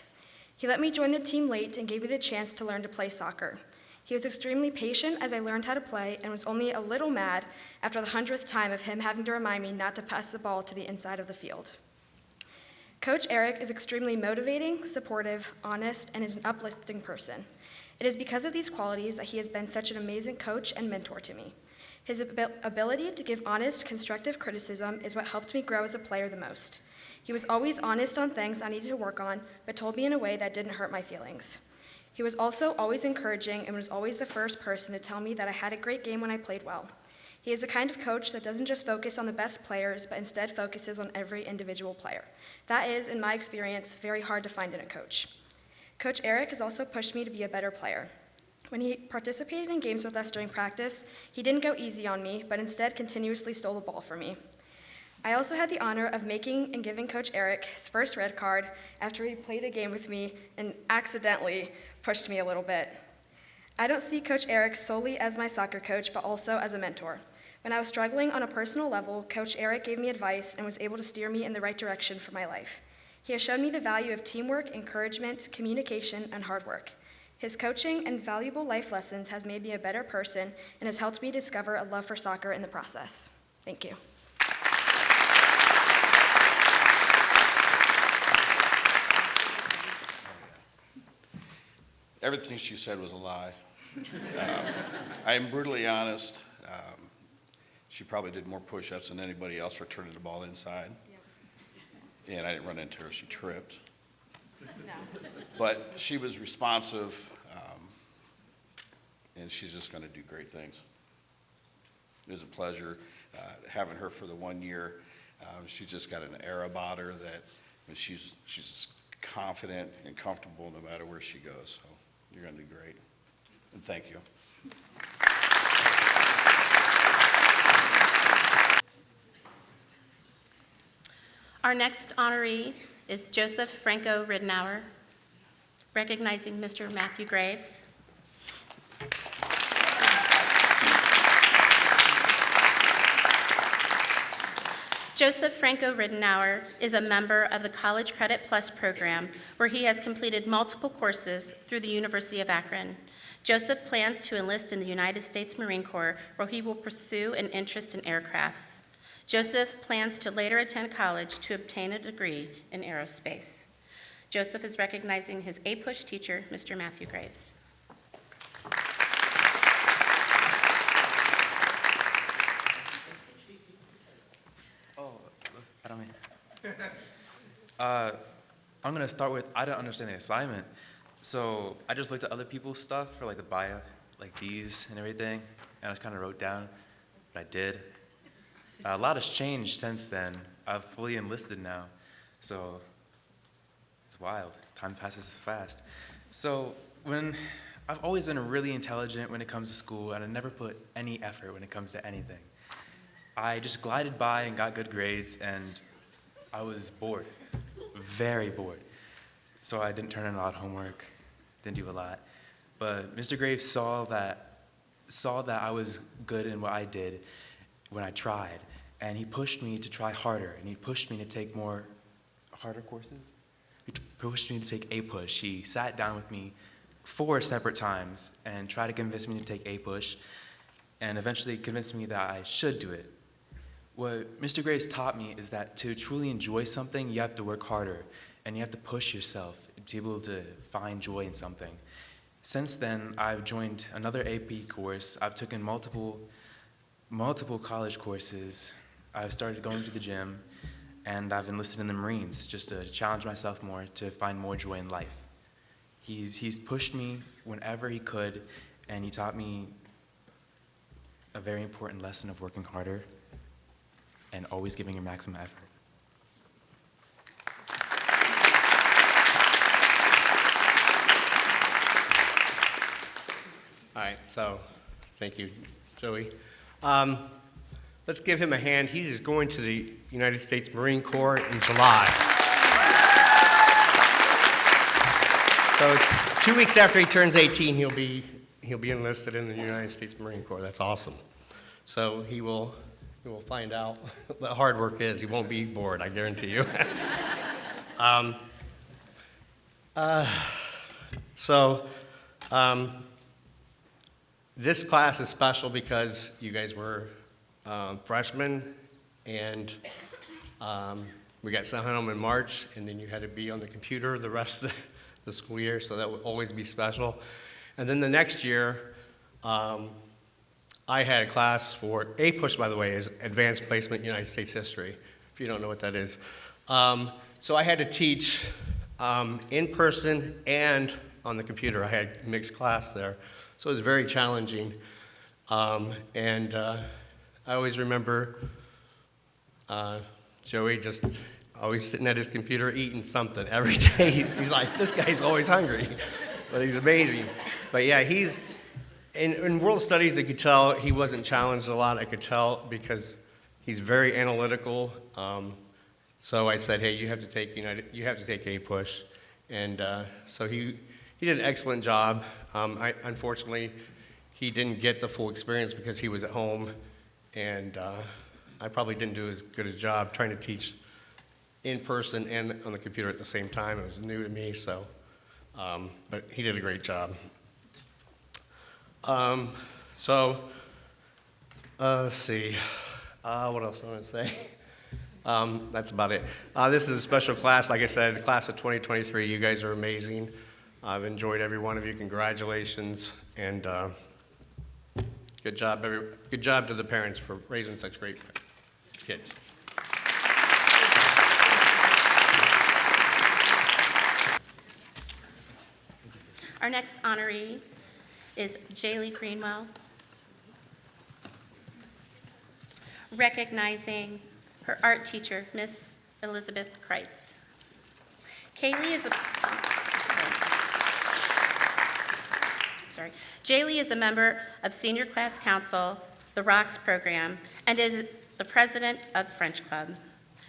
He let me join the team late and gave me the chance to learn to play soccer. He was extremely patient as I learned how to play and was only a little mad after the 100th time of him having to remind me not to pass the ball to the inside of the field. Coach Eric is extremely motivating, supportive, honest, and is an uplifting person. It is because of these qualities that he has been such an amazing coach and mentor to me. His ability to give honest, constructive criticism is what helped me grow as a player the most. He was always honest on things I needed to work on, but told me in a way that didn't hurt my feelings. He was also always encouraging and was always the first person to tell me that I had a great game when I played well. He is the kind of coach that doesn't just focus on the best players, but instead focuses on every individual player. That is, in my experience, very hard to find in a coach. Coach Eric has also pushed me to be a better player. When he participated in games with us during practice, he didn't go easy on me, but instead continuously stole the ball from me. I also had the honor of making and giving Coach Eric his first red card after he played a game with me and accidentally pushed me a little bit. I don't see Coach Eric solely as my soccer coach, but also as a mentor. When I was struggling on a personal level, Coach Eric gave me advice and was able to steer me in the right direction for my life. He has shown me the value of teamwork, encouragement, communication, and hard work. His coaching and valuable life lessons has made me a better person and has helped me discover a love for soccer in the process. Thank you. Everything she said was a lie. I am brutally honest. She probably did more push-ups than anybody else for turning the ball inside. And I didn't run into her, she tripped. No. But she was responsive, and she's just going to do great things. It was a pleasure. having her for the 1 year. She's just got an air about her that she's just confident and comfortable no matter where she goes. So you're going to do great. And thank you. Our next honoree is Joseph Franco Ridenour, recognizing Mr. Matthew Graves. Joseph Franco Ridenour is a member of the College Credit Plus program, where he has completed multiple courses through the University of Akron. Joseph plans to enlist in the United States Marine Corps, where he will pursue an interest in aircrafts. Joseph plans to later attend college to obtain a degree in aerospace. Joseph is recognizing his A-Push teacher, Mr. Matthew Graves. I'm gonna start with, I don't understand the assignment. So I just looked at other people's stuff for like the bio, like these and everything, and I just kind of wrote down what I did. A lot has changed since then. I've fully enlisted now, so it's wild. Time passes fast. So I've always been really intelligent when it comes to school, and I never put any effort when it comes to anything. I just glided by and got good grades, and I was bored, very bored. So I didn't turn in a lot of homework, didn't do a lot. But Mr. Graves saw that I was good in what I did when I tried, and he pushed me to try harder, and he pushed me to take more harder courses. He pushed me to take A-Push. He sat down with me 4 separate times and tried to convince me to take A-Push, and eventually convinced me that I should do it. What Mr. Graves taught me is that to truly enjoy something, you have to work harder, and you have to push yourself to be able to find joy in something. Since then, I've joined another AP course. I've taken multiple college courses. I've started going to the gym, and I've enlisted in the Marines just to challenge myself more, to find more joy in life. He's pushed me whenever he could, and he taught me a very important lesson of working harder and always giving your maximum effort. All right, so thank you, Joey. Let's give him a hand. He is going to the United States Marine Corps in July. So it's 2 weeks after he turns 18, he'll be enlisted in the United States Marine Corps. That's awesome. So he will find out what hard work is. He won't be bored, I guarantee you. This class is special because you guys were freshmen, and we got sent home in March, and then you had to be on the computer the rest of the school year, so that would always be special. And then the next year, I had a class for A-Push, by the way, is Advanced Placement United States History, if you don't know what that is. So I had to teach in person and on the computer. I had mixed class there, so it was very challenging. I always remember Joey just always sitting at his computer eating something every day. He's like, this guy's always hungry, but he's amazing. But yeah, in world studies, I could tell he wasn't challenged a lot. I could tell because he's very analytical. So I said, hey, you have to take A-Push, and so he did an excellent job. Unfortunately, he didn't get the full experience because he was at home, and I probably didn't do as good a job trying to teach in person and on the computer at the same time. It was new to me, so but he did a great job. Let's see, what else do I want to say? That's about it. This is a special class, like I said, the class of 2023. You guys are amazing. I've enjoyed every one of you. Congratulations, and good job to the parents for raising such great kids. Our next honoree is Jaylee Greenwell, recognizing her art teacher, Miss Elizabeth Kreitz. Kaylee is a, Jaylee is a member of Senior Class Council, the ROCKS program, and is the president of French Club.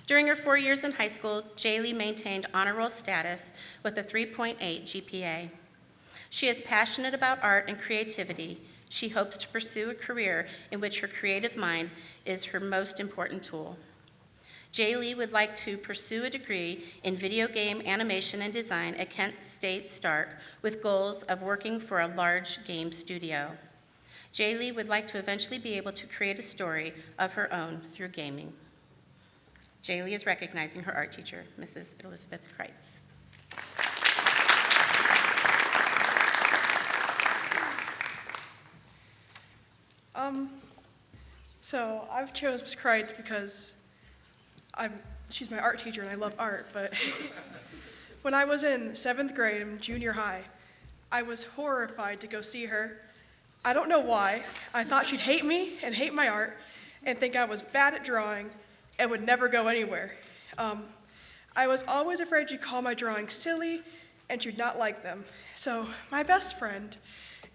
During her 4 years in high school, Jaylee maintained honor roll status with a 3.8 GPA. She is passionate about art and creativity. She hopes to pursue a career in which her creative mind is her most important tool. Jaylee would like to pursue a degree in video game animation and design at Kent State Stark with goals of working for a large game studio. Jaylee would like to eventually be able to create a story of her own through gaming. Jaylee is recognizing her art teacher, Mrs. Elizabeth Kreitz. So I've chose Ms. Kreitz because she's my art teacher and I love art, but when I was in 7th grade in junior high, I was horrified to go see her. I don't know why. I thought she'd hate me and hate my art and think I was bad at drawing and would never go anywhere. I was always afraid she'd call my drawings silly and she'd not like them. So my best friend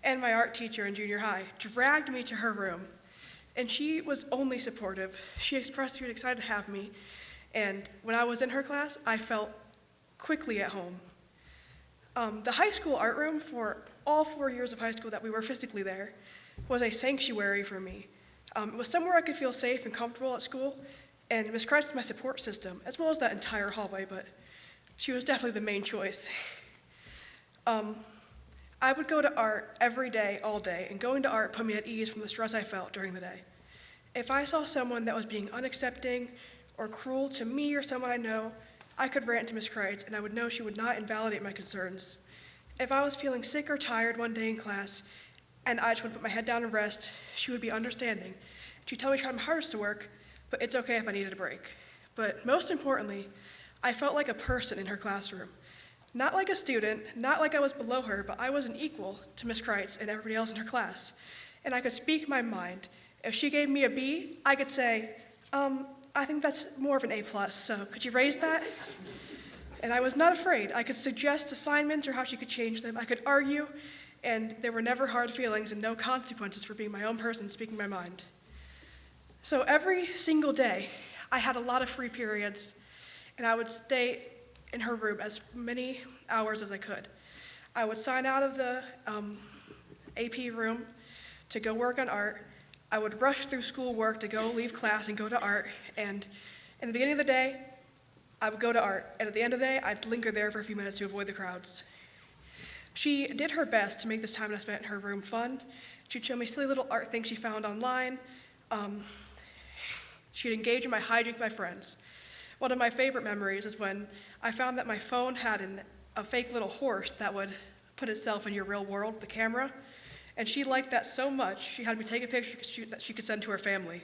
and my art teacher in junior high dragged me to her room, and she was only supportive. She expressed she was excited to have me, and when I was in her class, I felt quickly at home. The high school art room for all 4 years of high school that we were physically there was a sanctuary for me. It was somewhere I could feel safe and comfortable at school, and Ms. Kreitz was my support system, as well as that entire hallway, but she was definitely the main choice. I would go to art every day, all day, and going to art put me at ease from the stress I felt during the day. If I saw someone that was being unaccepting or cruel to me or someone I know, I could rant to Ms. Kreitz, and I would know she would not invalidate my concerns. If I was feeling sick or tired one day in class, and I just would put my head down and rest, she would be understanding. She'd tell me to try my hardest to work, but it's okay if I needed a break. But most importantly, I felt like a person in her classroom. Not like a student, not like I was below her, but I was an equal to Ms. Kreitz and everybody else in her class. And I could speak my mind. If she gave me a B, I could say, I think that's more of an A+, so could you raise that? And I was not afraid. I could suggest assignments or how she could change them. I could argue, and there were never hard feelings and no consequences for being my own person speaking my mind. So every single day, I had a lot of free periods, and I would stay in her room as many hours as I could. I would sign out of the AP room to go work on art. I would rush through schoolwork to go leave class and go to art. And in the beginning of the day, I would go to art. And at the end of the day, I'd linger there for a few minutes to avoid the crowds. She did her best to make this time I spent in her room fun. She'd show me silly little art things she found online. She'd engage in my hijinks with my friends. One of my favorite memories is when I found that my phone had a fake little horse that would put itself in your real world, the camera, and she liked that so much, she had me take a picture that she could send to her family.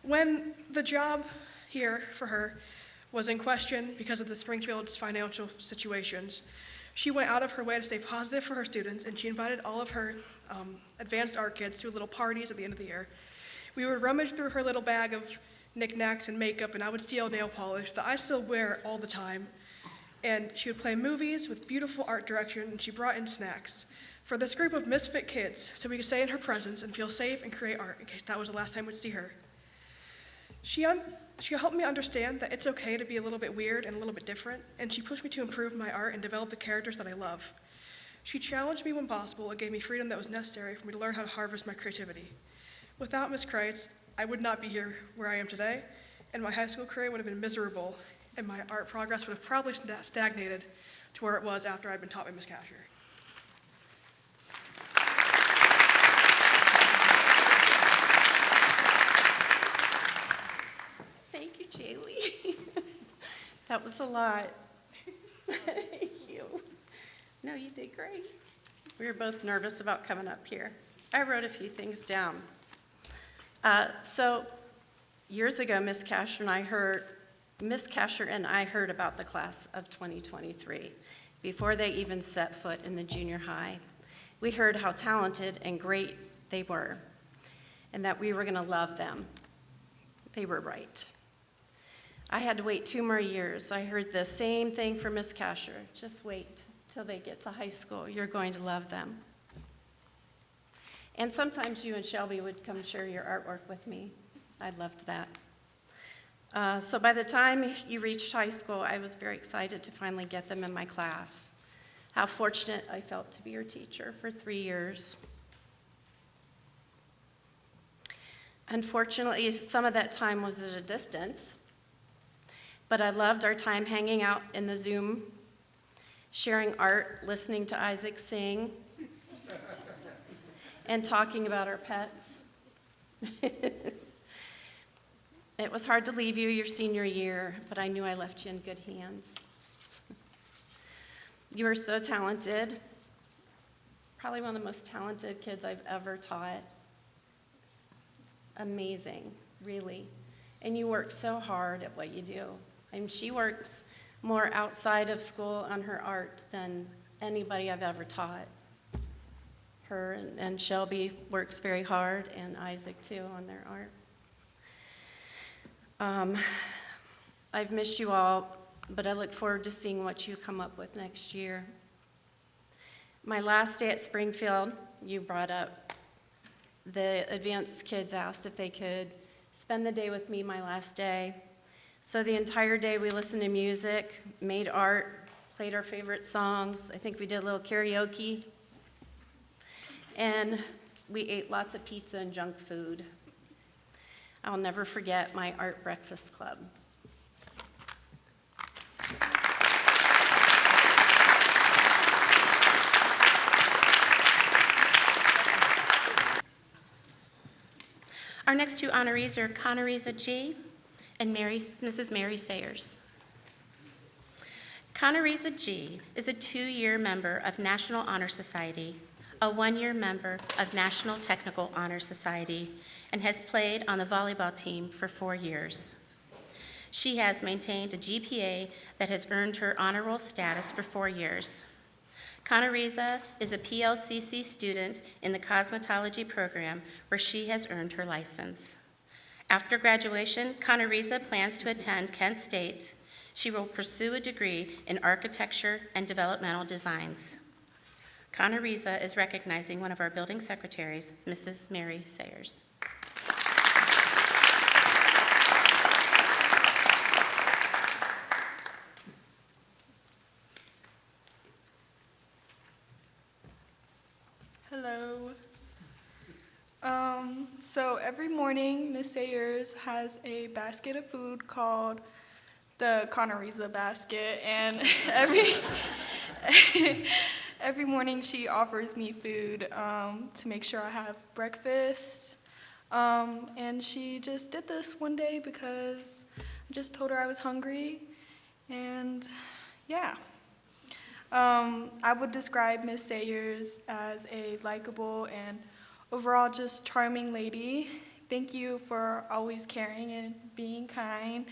When the job here for her was in question because of the Springfield's financial situations, she went out of her way to stay positive for her students, and she invited all of her advanced art kids to little parties at the end of the year. We would rummage through her little bag of knickknacks and makeup, and I would steal nail polish that I still wear all the time. And she would play movies with beautiful art direction, and she brought in snacks for this group of misfit kids so we could stay in her presence and feel safe and create art in case that was the last time we'd see her. She helped me understand that it's okay to be a little bit weird and a little bit different, and she pushed me to improve my art and develop the characters that I love. She challenged me when possible and gave me freedom that was necessary for me to learn how to harvest my creativity. Without Ms. Kreitz, I would not be here where I am today, and my high school career would have been miserable, and my art progress would have probably stagnated to where it was after I'd been taught by Ms. Casher. Thank you, Jaylee. That was a lot. Thank you. No, you did great. We were both nervous about coming up here. I wrote a few things down. So years ago, Ms. Casher and I heard about the class of 2023 before they even set foot in the junior high. We heard how talented and great they were. and that we were going to love them. They were right. I had to wait 2 more years. I heard the same thing from Miss Kasher. Just wait till they get to high school. You're going to love them. And sometimes you and Shelby would come share your artwork with me. I loved that. So by the time you reached high school, I was very excited to finally get them in my class. How fortunate I felt to be your teacher for 3 years. Unfortunately, some of that time was at a distance, but I loved our time hanging out in the Zoom, sharing art, listening to Isaac sing, and talking about our pets. It was hard to leave you your senior year, but I knew I left you in good hands. You were so talented, probably one of the most talented kids I've ever taught. Amazing, really. And you work so hard at what you do. I mean, she works more outside of school on her art than anybody I've ever taught. Her and Shelby works very hard, and Isaac too, on their art. I've missed you all, but I look forward to seeing what you come up with next year. My last day at Springfield, you brought up, the advanced kids asked if they could spend the day with me my last day. So the entire day we listened to music, made art, played our favorite songs. I think we did a little karaoke. And we ate lots of pizza and junk food. I'll never forget my art breakfast club. Our next 2 honorees are Conoriza G. and Mrs. Mary Sayers. Conoriza G. is a 2-year member of National Honor Society, a 1-year member of National Technical Honor Society, and has played on the volleyball team for 4 years. She has maintained a GPA that has earned her honor roll status for 4 years. Conoriza is a PLCC student in the cosmetology program where she has earned her license. After graduation, Conoriza plans to attend Kent State. She will pursue a degree in architecture and developmental designs. Conoriza is recognizing one of our building secretaries, Mrs. Mary Sayers. Hello. So every morning, Miss Sayers has a basket of food called the Conoriza basket, and every morning she offers me food to make sure I have breakfast. And she just did this one day because I just told her I was hungry, and yeah. I would describe Miss Sayers as a likable and overall just charming lady. Thank you for always caring and being kind.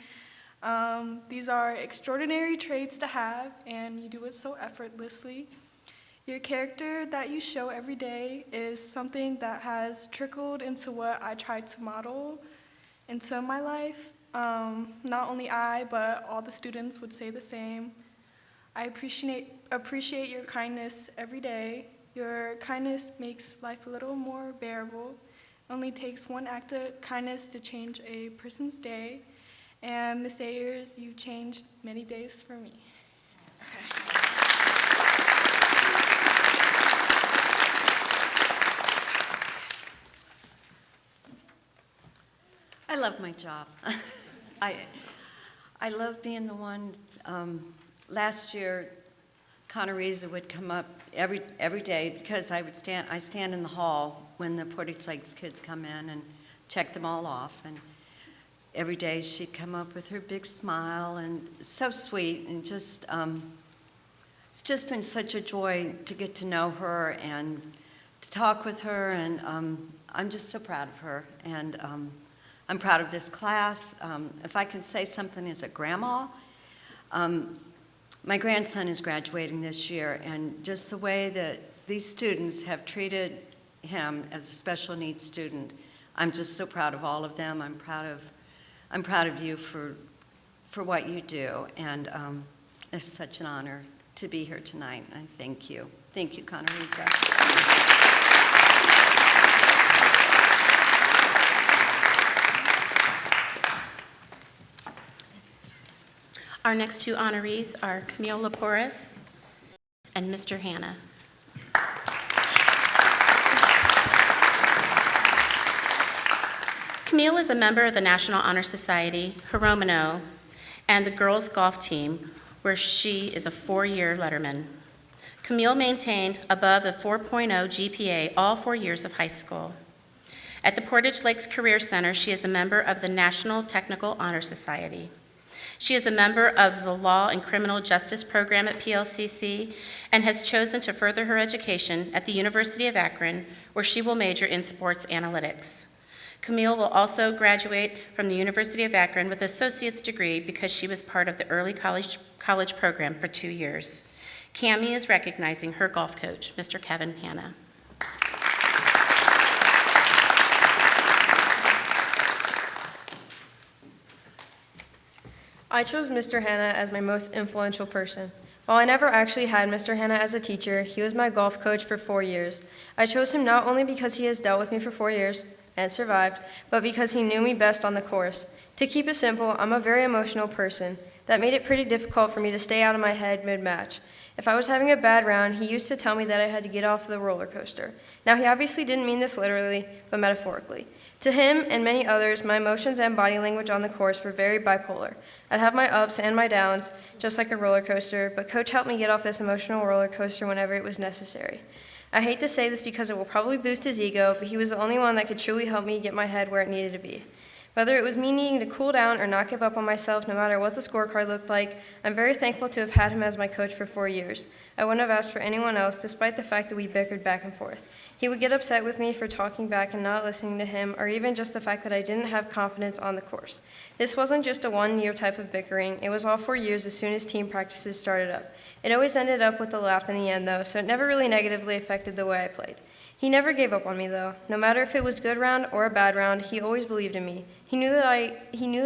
These are extraordinary traits to have, and you do it so effortlessly. Your character that you show every day is something that has trickled into what I try to model into my life. Not only I, but all the students would say the same. I appreciate your kindness every day. Your kindness makes life a little more bearable. It only takes one act of kindness to change a person's day. And Ms. Ayers, you changed many days for me. Okay. I love my job. I love being the one. Last year, Conoriza would come up every day because I stand in the hall when the Portage Lakes kids come in and check them all off. And every day she'd come up with her big smile, and so sweet, and just it's just been such a joy to get to know her and to talk with her, and I'm just so proud of her, and I'm proud of this class. If I can say something as a grandma, my grandson is graduating this year, and just the way that these students have treated him as a special needs student, I'm just so proud of all of them. I'm proud of you for what you do, and it's such an honor to be here tonight. And thank you. Thank you, Condoleezza. Our next two honorees are Camille Laporis and Mr. Hanna. Camille is a member of the National Honor Society, Hiromano, and the girls' golf team, where she is a 4-year letterman. Camille maintained above a 4.0 GPA all 4 years of high school. At the Portage Lakes Career Center, she is a member of the National Technical Honor Society. She is a member of the Law and Criminal Justice Program at PLCC and has chosen to further her education at the University of Akron, where she will major in sports analytics. Camille will also graduate from the University of Akron with an associate's degree because she was part of the early college program for 2 years. Cammie is recognizing her golf coach, Mr. Kevin Hanna. I chose Mr. Hanna as my most influential person. While I never actually had Mr. Hanna as a teacher, he was my golf coach for 4 years. I chose him not only because he has dealt with me for 4 years and survived, but because he knew me best on the course. To keep it simple, I'm a very emotional person. That made it pretty difficult for me to stay out of my head mid-match. If I was having a bad round, he used to tell me that I had to get off the roller coaster. Now, he obviously didn't mean this literally, but metaphorically. To him and many others, my emotions and body language on the course were very bipolar. I'd have my ups and my downs, just like a roller coaster, but Coach helped me get off this emotional roller coaster whenever it was necessary. I hate to say this because it will probably boost his ego, but he was the only one that could truly help me get my head where it needed to be. Whether it was me needing to cool down or not give up on myself, no matter what the scorecard looked like, I'm very thankful to have had him as my coach for 4 years. I wouldn't have asked for anyone else, despite the fact that we bickered back and forth. He would get upset with me for talking back and not listening to him, or even just the fact that I didn't have confidence on the course. This wasn't just a 1-year type of bickering, it was all 4 years as soon as team practices started up. It always ended up with a laugh in the end, though, so it never really negatively affected the way I played. He never gave up on me, though. No matter if it was a good round or a bad round, he always believed in me. He knew that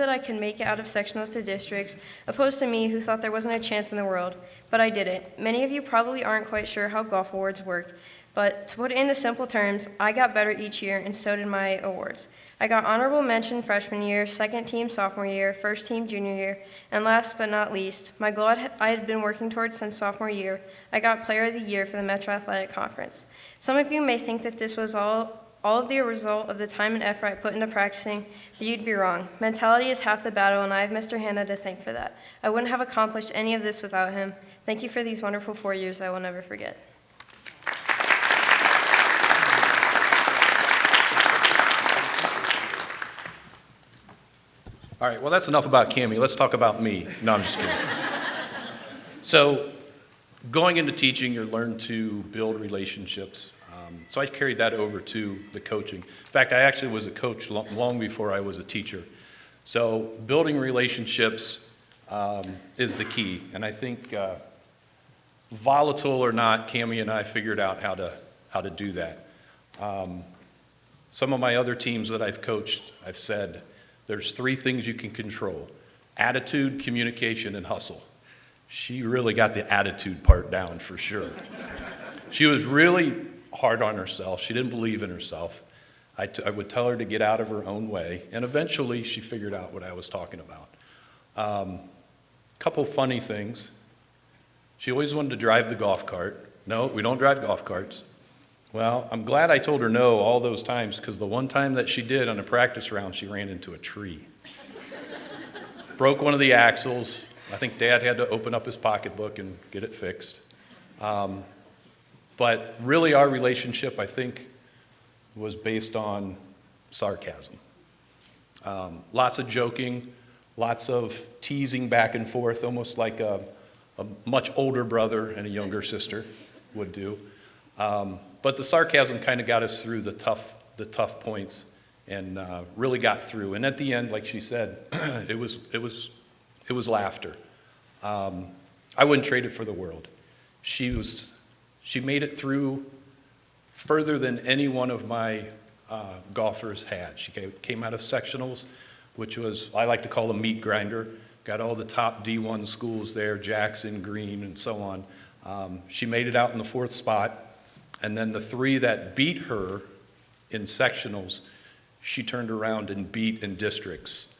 I could make it out of sectionals to districts, opposed to me who thought there wasn't a chance in the world. But I did it. Many of you probably aren't quite sure how golf awards work, but to put it into simple terms, I got better each year, and so did my awards. I got honorable mention freshman year, second team sophomore year, first team junior year, and last but not least, my goal I had been working towards since sophomore year, I got player of the year for the Metro Athletic Conference. Some of you may think that this was all of the result of the time and effort I put into practicing, but you'd be wrong. Mentality is half the battle, and I have Mr. Hanna to thank for that. I wouldn't have accomplished any of this without him. Thank you for these wonderful 4 years I will never forget. All right, well, that's enough about Cammie. Let's talk about me. No, I'm just kidding. So, going into teaching, you learn to build relationships. So I carried that over to the coaching. In fact, I actually was a coach long before I was a teacher. So building relationships is the key. And I think volatile or not, Cammie and I figured out how to do that. Some of my other teams that I've coached, I've said, there's 3 things you can control: attitude, communication, and hustle. She really got the attitude part down for sure. She was really hard on herself. She didn't believe in herself. I would tell her to get out of her own way, and eventually she figured out what I was talking about. Couple funny things. She always wanted to drive the golf cart. No, we don't drive golf carts. Well, I'm glad I told her no all those times, because the one time that she did on a practice round, she ran into a tree. Broke one of the axles. I think Dad had to open up his pocketbook and get it fixed. But really our relationship, I think, was based on sarcasm. Lots of joking, lots of teasing back and forth, almost like a much older brother and a younger sister would do. But the sarcasm kind of got us through the tough points and really got through. And at the end, like she said, it was laughter. I wouldn't trade it for the world. She made it through further than any one of my golfers had. She came out of sectionals, which was, I like to call a meat grinder. Got all the top D1 schools there, Jackson, Green, and so on. She made it out in the 4th spot, and then the 3 that beat her in sectionals, she turned around and beat in districts.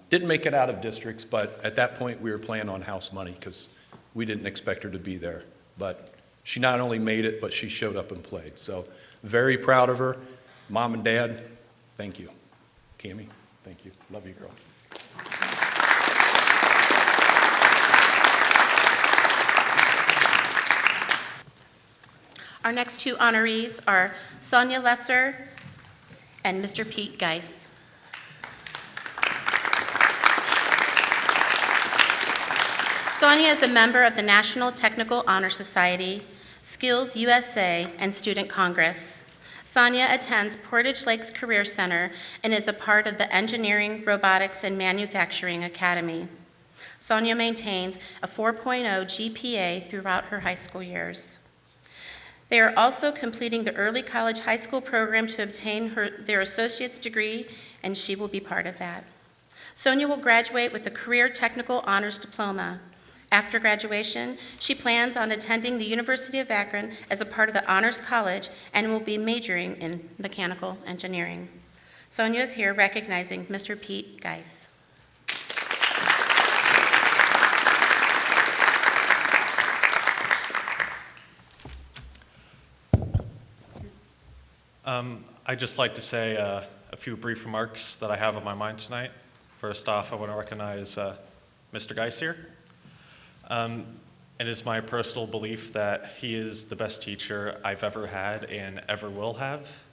Didn't make it out of districts, but at that point we were playing on house money because we didn't expect her to be there. But she not only made it, but she showed up and played. So very proud of her. Mom and Dad, thank you. Cammie, thank you. Love you, girl. Our next 2 honorees are Sonia Lesser and Mr. Pete Geis. Sonia is a member of the National Technical Honor Society, Skills USA, and Student Congress. Sonia attends Portage Lakes Career Center and is a part of the Engineering, Robotics, and Manufacturing Academy. Sonia maintains a 4.0 GPA throughout her high school years. They are also completing the early college high school program to obtain their associate's degree, and she will be part of that. Sonia will graduate with a Career Technical Honors Diploma. After graduation, she plans on attending the University of Akron as a part of the Honors College and will be majoring in mechanical engineering. Sonia is here recognizing Mr. Pete Geis. I'd just like to say a few brief remarks that I have on my mind tonight. First off, I want to recognize Mr. Geis here. It is my personal belief that he is the best teacher I've ever had and ever will have.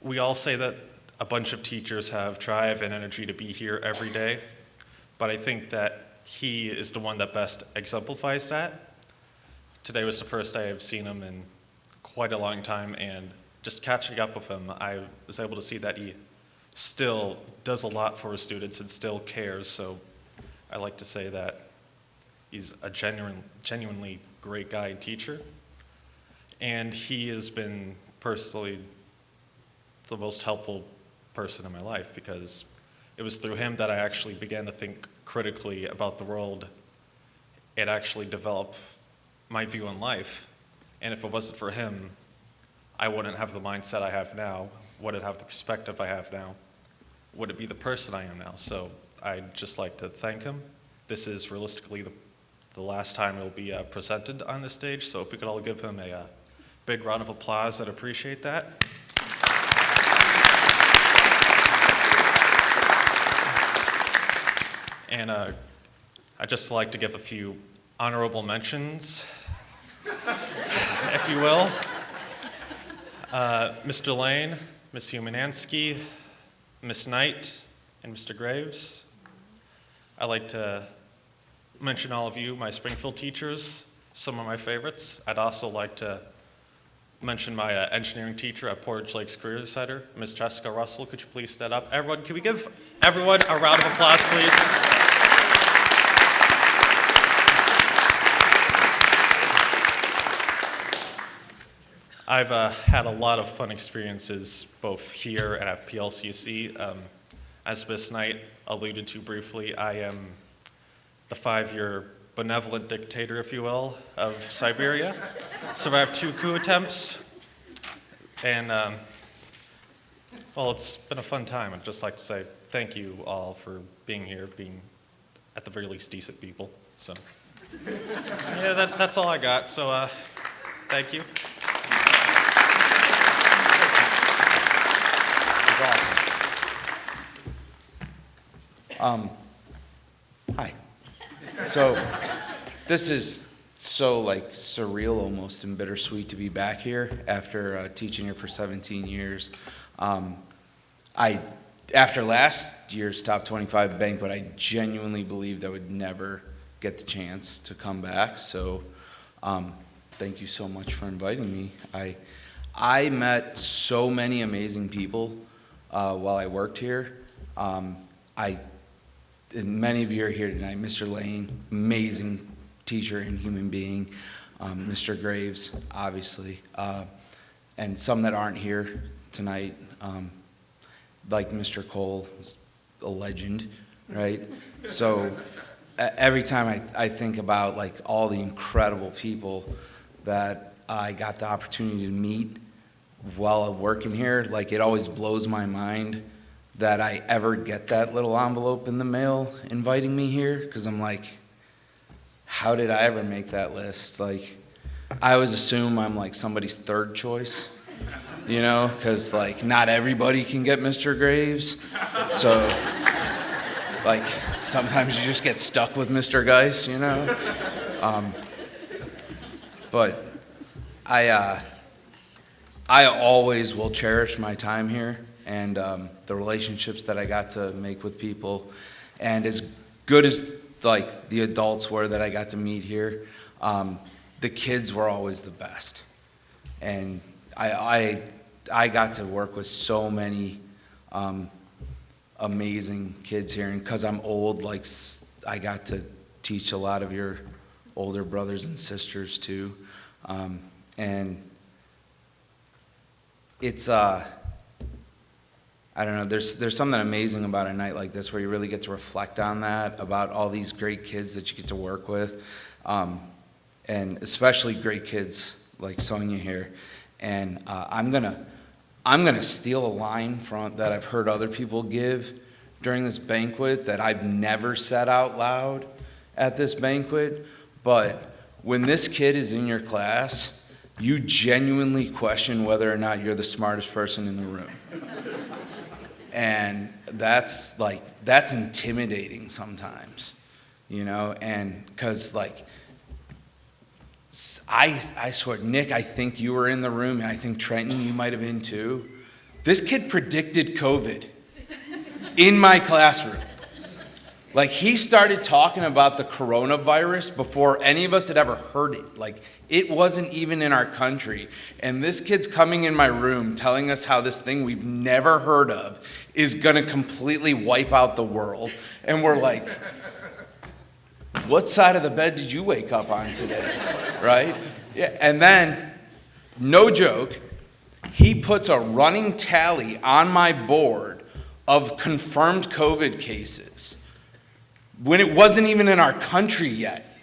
We all say that a bunch of teachers have drive and energy to be here every day, but I think that he is the one that best exemplifies that. Today was the first day I've seen him in quite a long time, and just catching up with him, I was able to see that he still does a lot for his students and still cares. So I like to say that he's a genuinely great guy and teacher. And he has been personally the most helpful person in my life, because it was through him that I actually began to think critically about the world and actually develop my view on life. And if it wasn't for him, I wouldn't have the mindset I have now, wouldn't have the perspective I have now, wouldn't be the person I am now. So I'd just like to thank him. This is realistically the last time he'll be presented on this stage, so if we could all give him a big round of applause, I'd appreciate that. And I'd just like to give a few honorable mentions, if you will. Mr. Lane, Ms. Humanansky, Ms. Knight, and Mr. Graves. I'd like to mention all of you, my Springfield teachers, some of my favorites. I'd also like to mention my engineering teacher at Portage Lakes Career Center, Ms. Jessica Russell. Could you please stand up? Everyone, can we give everyone a round of applause, please? I've had a lot of fun experiences both here and at PLCC. As Ms. Knight alluded to briefly, I am the 5-year benevolent dictator, if you will, of Siberia. Survived 2 coup attempts, and well, it's been a fun time. I'd just like to say thank you all for being here, being at the very least decent people. So yeah, that's all I got, so thank you. Awesome. Hi. So this is so like surreal almost and bittersweet to be back here after teaching here for 17 years. After last year's Top 25 Banquet, I genuinely believed I would never get the chance to come back. So thank you so much for inviting me. I met so many amazing people while I worked here. and many of you are here tonight. Mr. Lane, amazing teacher and human being. Mr. Graves, obviously, and some that aren't here tonight, like Mr. Cole, is a legend, right? So every time I think about like all the incredible people that I got the opportunity to meet while working here, like it always blows my mind that I ever get that little envelope in the mail inviting me here, because I'm like, how did I ever make that list? Like, I always assume I'm like somebody's third choice, you know, because like not everybody can get Mr. Graves. So like sometimes you just get stuck with Mr. Geis, you know. But I always will cherish my time here and the relationships that I got to make with people. And as good as like the adults were that I got to meet here, the kids were always the best. And I got to work with so many amazing kids here. And because I'm old, like I got to teach a lot of your older brothers and sisters too. And it's, I don't know, there's something amazing about a night like this where you really get to reflect on that, about all these great kids that you get to work with, and especially great kids like Sonia here. And I'm gonna steal a line that I've heard other people give during this banquet that I've never said out loud at this banquet, but when this kid is in your class, you genuinely question whether or not you're the smartest person in the room. And that's intimidating sometimes, you know, and because like, I swear, Nick, I think you were in the room, and I think Trenton, you might have been too. This kid predicted COVID in my classroom. Like, he started talking about the coronavirus before any of us had ever heard it. Like, it wasn't even in our country. And this kid's coming in my room telling us how this thing we've never heard of is gonna completely wipe out the world. And we're like, what side of the bed did you wake up on today, right? Yeah. And then, no joke, he puts a running tally on my board of confirmed COVID cases when it wasn't even in our country yet.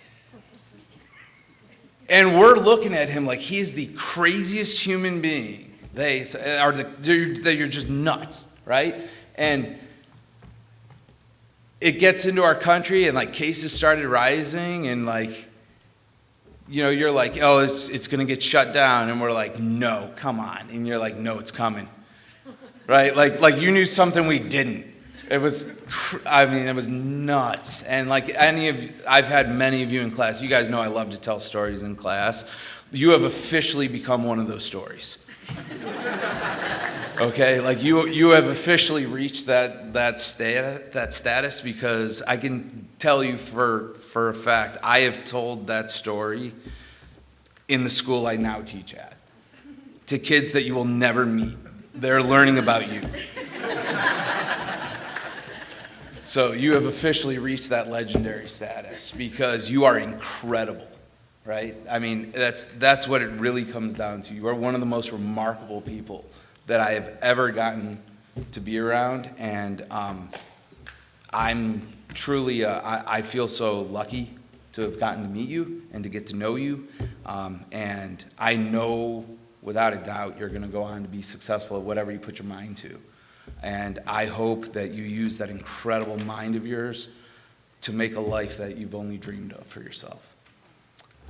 And we're looking at him like he is the craziest human being. You're just nuts, right? And it gets into our country, and like cases started rising, and like, you know, you're like, oh, it's gonna get shut down, and we're like, no, come on, and you're like, no, it's coming, right? Like you knew something we didn't. It was nuts. And like I've had many of you in class. You guys know I love to tell stories in class. You have officially become one of those stories. Okay, like you have officially reached that status, because I can tell you for a fact, I have told that story in the school I now teach at to kids that you will never meet. They're learning about you. So you have officially reached that legendary status because you are incredible, right? I mean, that's what it really comes down to. You are one of the most remarkable people that I have ever gotten to be around, and I'm truly, I feel so lucky to have gotten to meet you and to get to know you, and I know without a doubt you're gonna go on to be successful at whatever you put your mind to. And I hope that you use that incredible mind of yours to make a life that you've only dreamed of for yourself.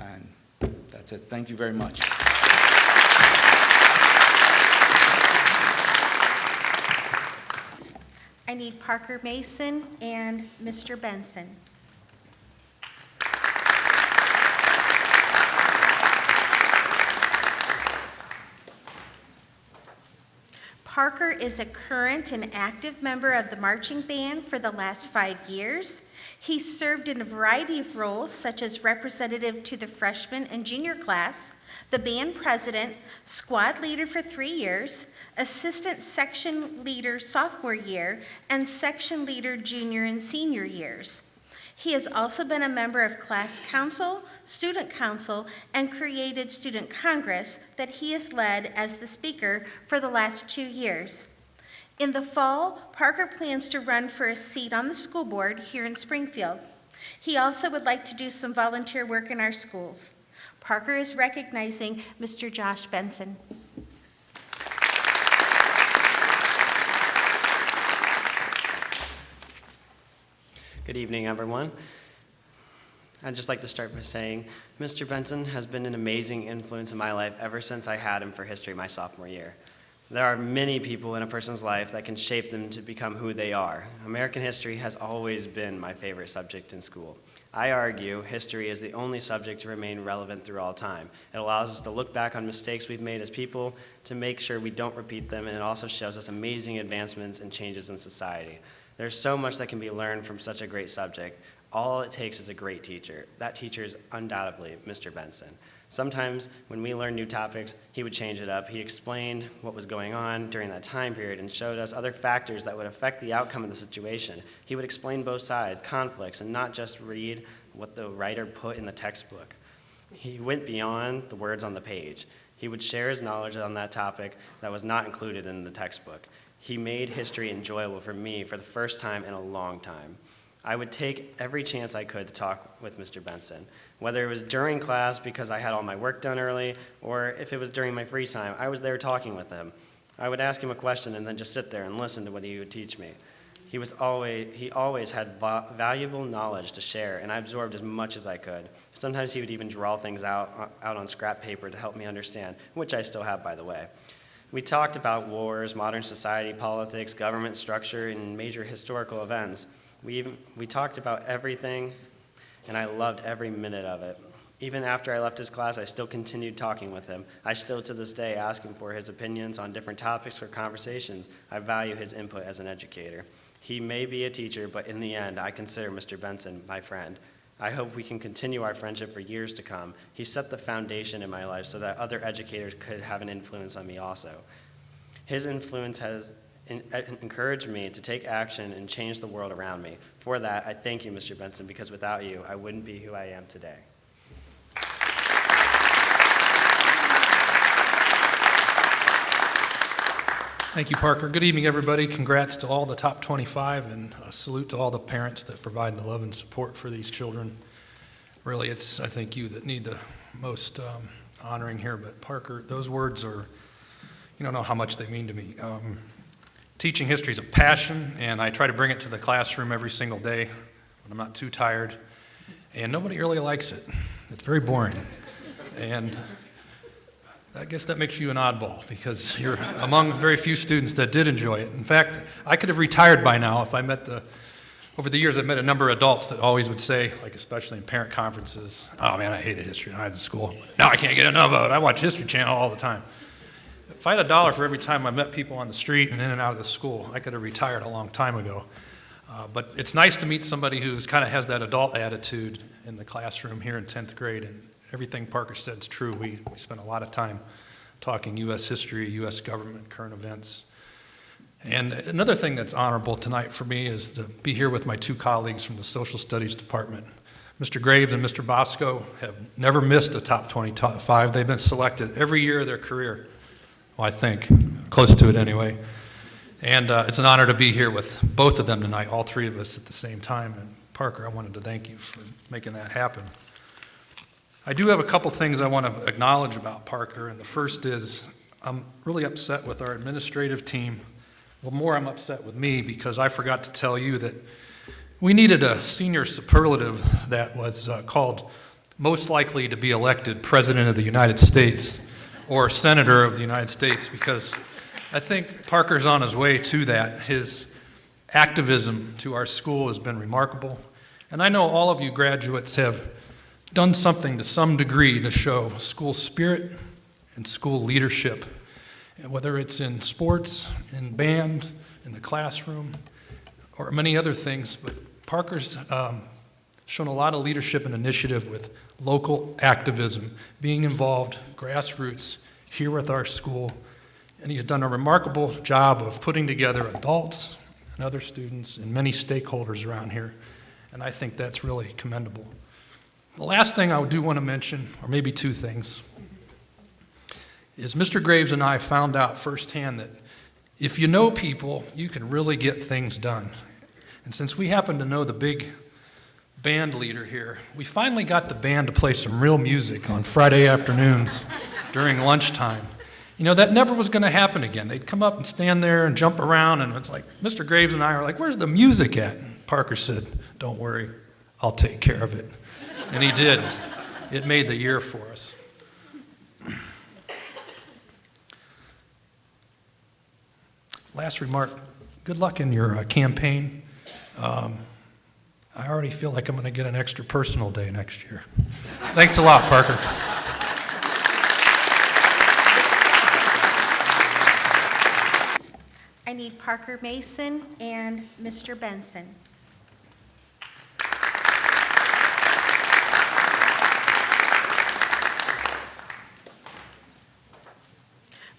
And that's it. Thank you very much. I need Parker Mason and Mr. Benson. Parker is a current and active member of the marching band for the last 5 years. He served in a variety of roles, such as representative to the freshman and junior class, the band president, squad leader for 3 years, assistant section leader sophomore year, and section leader junior and senior years. He has also been a member of class council, student council, and created student congress that he has led as the speaker for the last 2 years. In the fall, Parker plans to run for a seat on the school board here in Springfield. He also would like to do some volunteer work in our schools. Parker is recognizing Mr. Josh Benson. Good evening, everyone. I'd just like to start by saying Mr. Benson has been an amazing influence in my life ever since I had him for history my sophomore year. There are many people in a person's life that can shape them to become who they are. American history has always been my favorite subject in school. I argue history is the only subject to remain relevant through all time. It allows us to look back on mistakes we've made as people to make sure we don't repeat them, and it also shows us amazing advancements and changes in society. There's so much that can be learned from such a great subject. All it takes is a great teacher. That teacher is undoubtedly Mr. Benson. Sometimes when we learned new topics, he would change it up. He explained what was going on during that time period and showed us other factors that would affect the outcome of the situation. He would explain both sides, conflicts, and not just read what the writer put in the textbook. He went beyond the words on the page. He would share his knowledge on that topic that was not included in the textbook. He made history enjoyable for me for the first time in a long time. I would take every chance I could to talk with Mr. Benson. Whether it was during class because I had all my work done early, or if it was during my free time, I was there talking with him. I would ask him a question and then just sit there and listen to what he would teach me. He always had valuable knowledge to share, and I absorbed as much as I could. Sometimes he would even draw things out on scrap paper to help me understand, which I still have, by the way. We talked about wars, modern society, politics, government structure, and major historical events. We talked about everything, and I loved every minute of it. Even after I left his class, I still continued talking with him. I still, to this day, ask him for his opinions on different topics or conversations. I value his input as an educator. He may be a teacher, but in the end, I consider Mr. Benson my friend. I hope we can continue our friendship for years to come. He set the foundation in my life so that other educators could have an influence on me also. His influence has encouraged me to take action and change the world around me. For that, I thank you, Mr. Benson, because without you, I wouldn't be who I am today. Thank you, Parker. Good evening, everybody. Congrats to all the top 25, and a salute to all the parents that provide the love and support for these children. Really, it's, I think, you that need the most honoring here. But Parker, those words are, you don't know how much they mean to me. Teaching history is a passion, and I try to bring it to the classroom every single day when I'm not too tired. And nobody really likes it. It's very boring. And I guess that makes you an oddball, because you're among very few students that did enjoy it. In fact, I could have retired by now if I met over the years I've met a number of adults that always would say, like especially in parent conferences, oh man, I hated history when I was in school. Now I can't get enough of it. I watch History Channel all the time. If I had $1 for every time I met people on the street and in and out of the school, I could have retired a long time ago. But it's nice to meet somebody who's kind of has that adult attitude in the classroom here in 10th grade. And everything Parker said is true. We spent a lot of time talking U.S. history, U.S. government, current events. And another thing that's honorable tonight for me is to be here with my two colleagues from the Social Studies Department. Mr. Graves and Mr. Bosco have never missed a top 25. They've been selected every year of their career. Well, I think, close to it anyway. And it's an honor to be here with both of them tonight, all three of us at the same time. And Parker, I wanted to thank you for making that happen. I do have a couple things I want to acknowledge about Parker, and the first is I'm really upset with our administrative team. Well, more I'm upset with me because I forgot to tell you that we needed a senior superlative that was called most likely to be elected President of the United States or Senator of the United States, because I think Parker's on his way to that. His activism to our school has been remarkable, and I know all of you graduates have done something to some degree to show school spirit and school leadership. whether it's in sports, in band, in the classroom, or many other things. But Parker's shown a lot of leadership and initiative with local activism, being involved, grassroots, here with our school. And he's done a remarkable job of putting together adults and other students and many stakeholders around here. And I think that's really commendable. The last thing I do want to mention, or maybe two things, is Mr. Graves and I found out firsthand that if you know people, you can really get things done. And since we happen to know the big band leader here, we finally got the band to play some real music on Friday afternoons during lunchtime. You know, that never was going to happen again. They'd come up and stand there and jump around, and it's like, Mr. Graves and I were like, where's the music at? And Parker said, don't worry, I'll take care of it. And he did. It made the year for us. Last remark, good luck in your campaign. I already feel like I'm going to get an extra personal day next year. Thanks a lot, Parker. I need Parker Mason and Mr. Benson.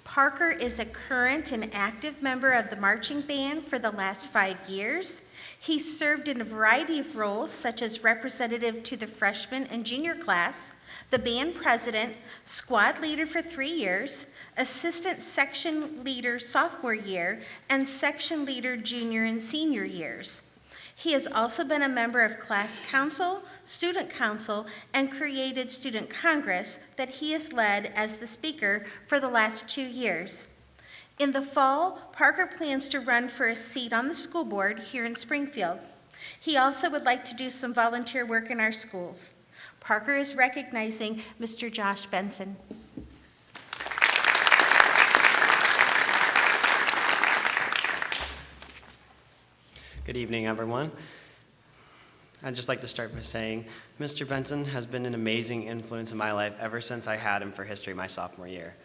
Parker is a current and active member of the marching band for the last 5 years. He served in a variety of roles, such as representative to the freshman and junior class, the band president, squad leader for 3 years, assistant section leader sophomore year, and section leader junior and senior years. He has also been a member of class council, student council, and created student congress that he has led as the speaker for the last 2 years. In the fall, Parker plans to run for a seat on the school board here in Springfield. He also would like to do some volunteer work in our schools. Parker is recognizing Mr. Josh Benson. Good evening, everyone. I'd just like to start by saying Mr. Benson has been an amazing influence in my life ever since I had him for history my sophomore year.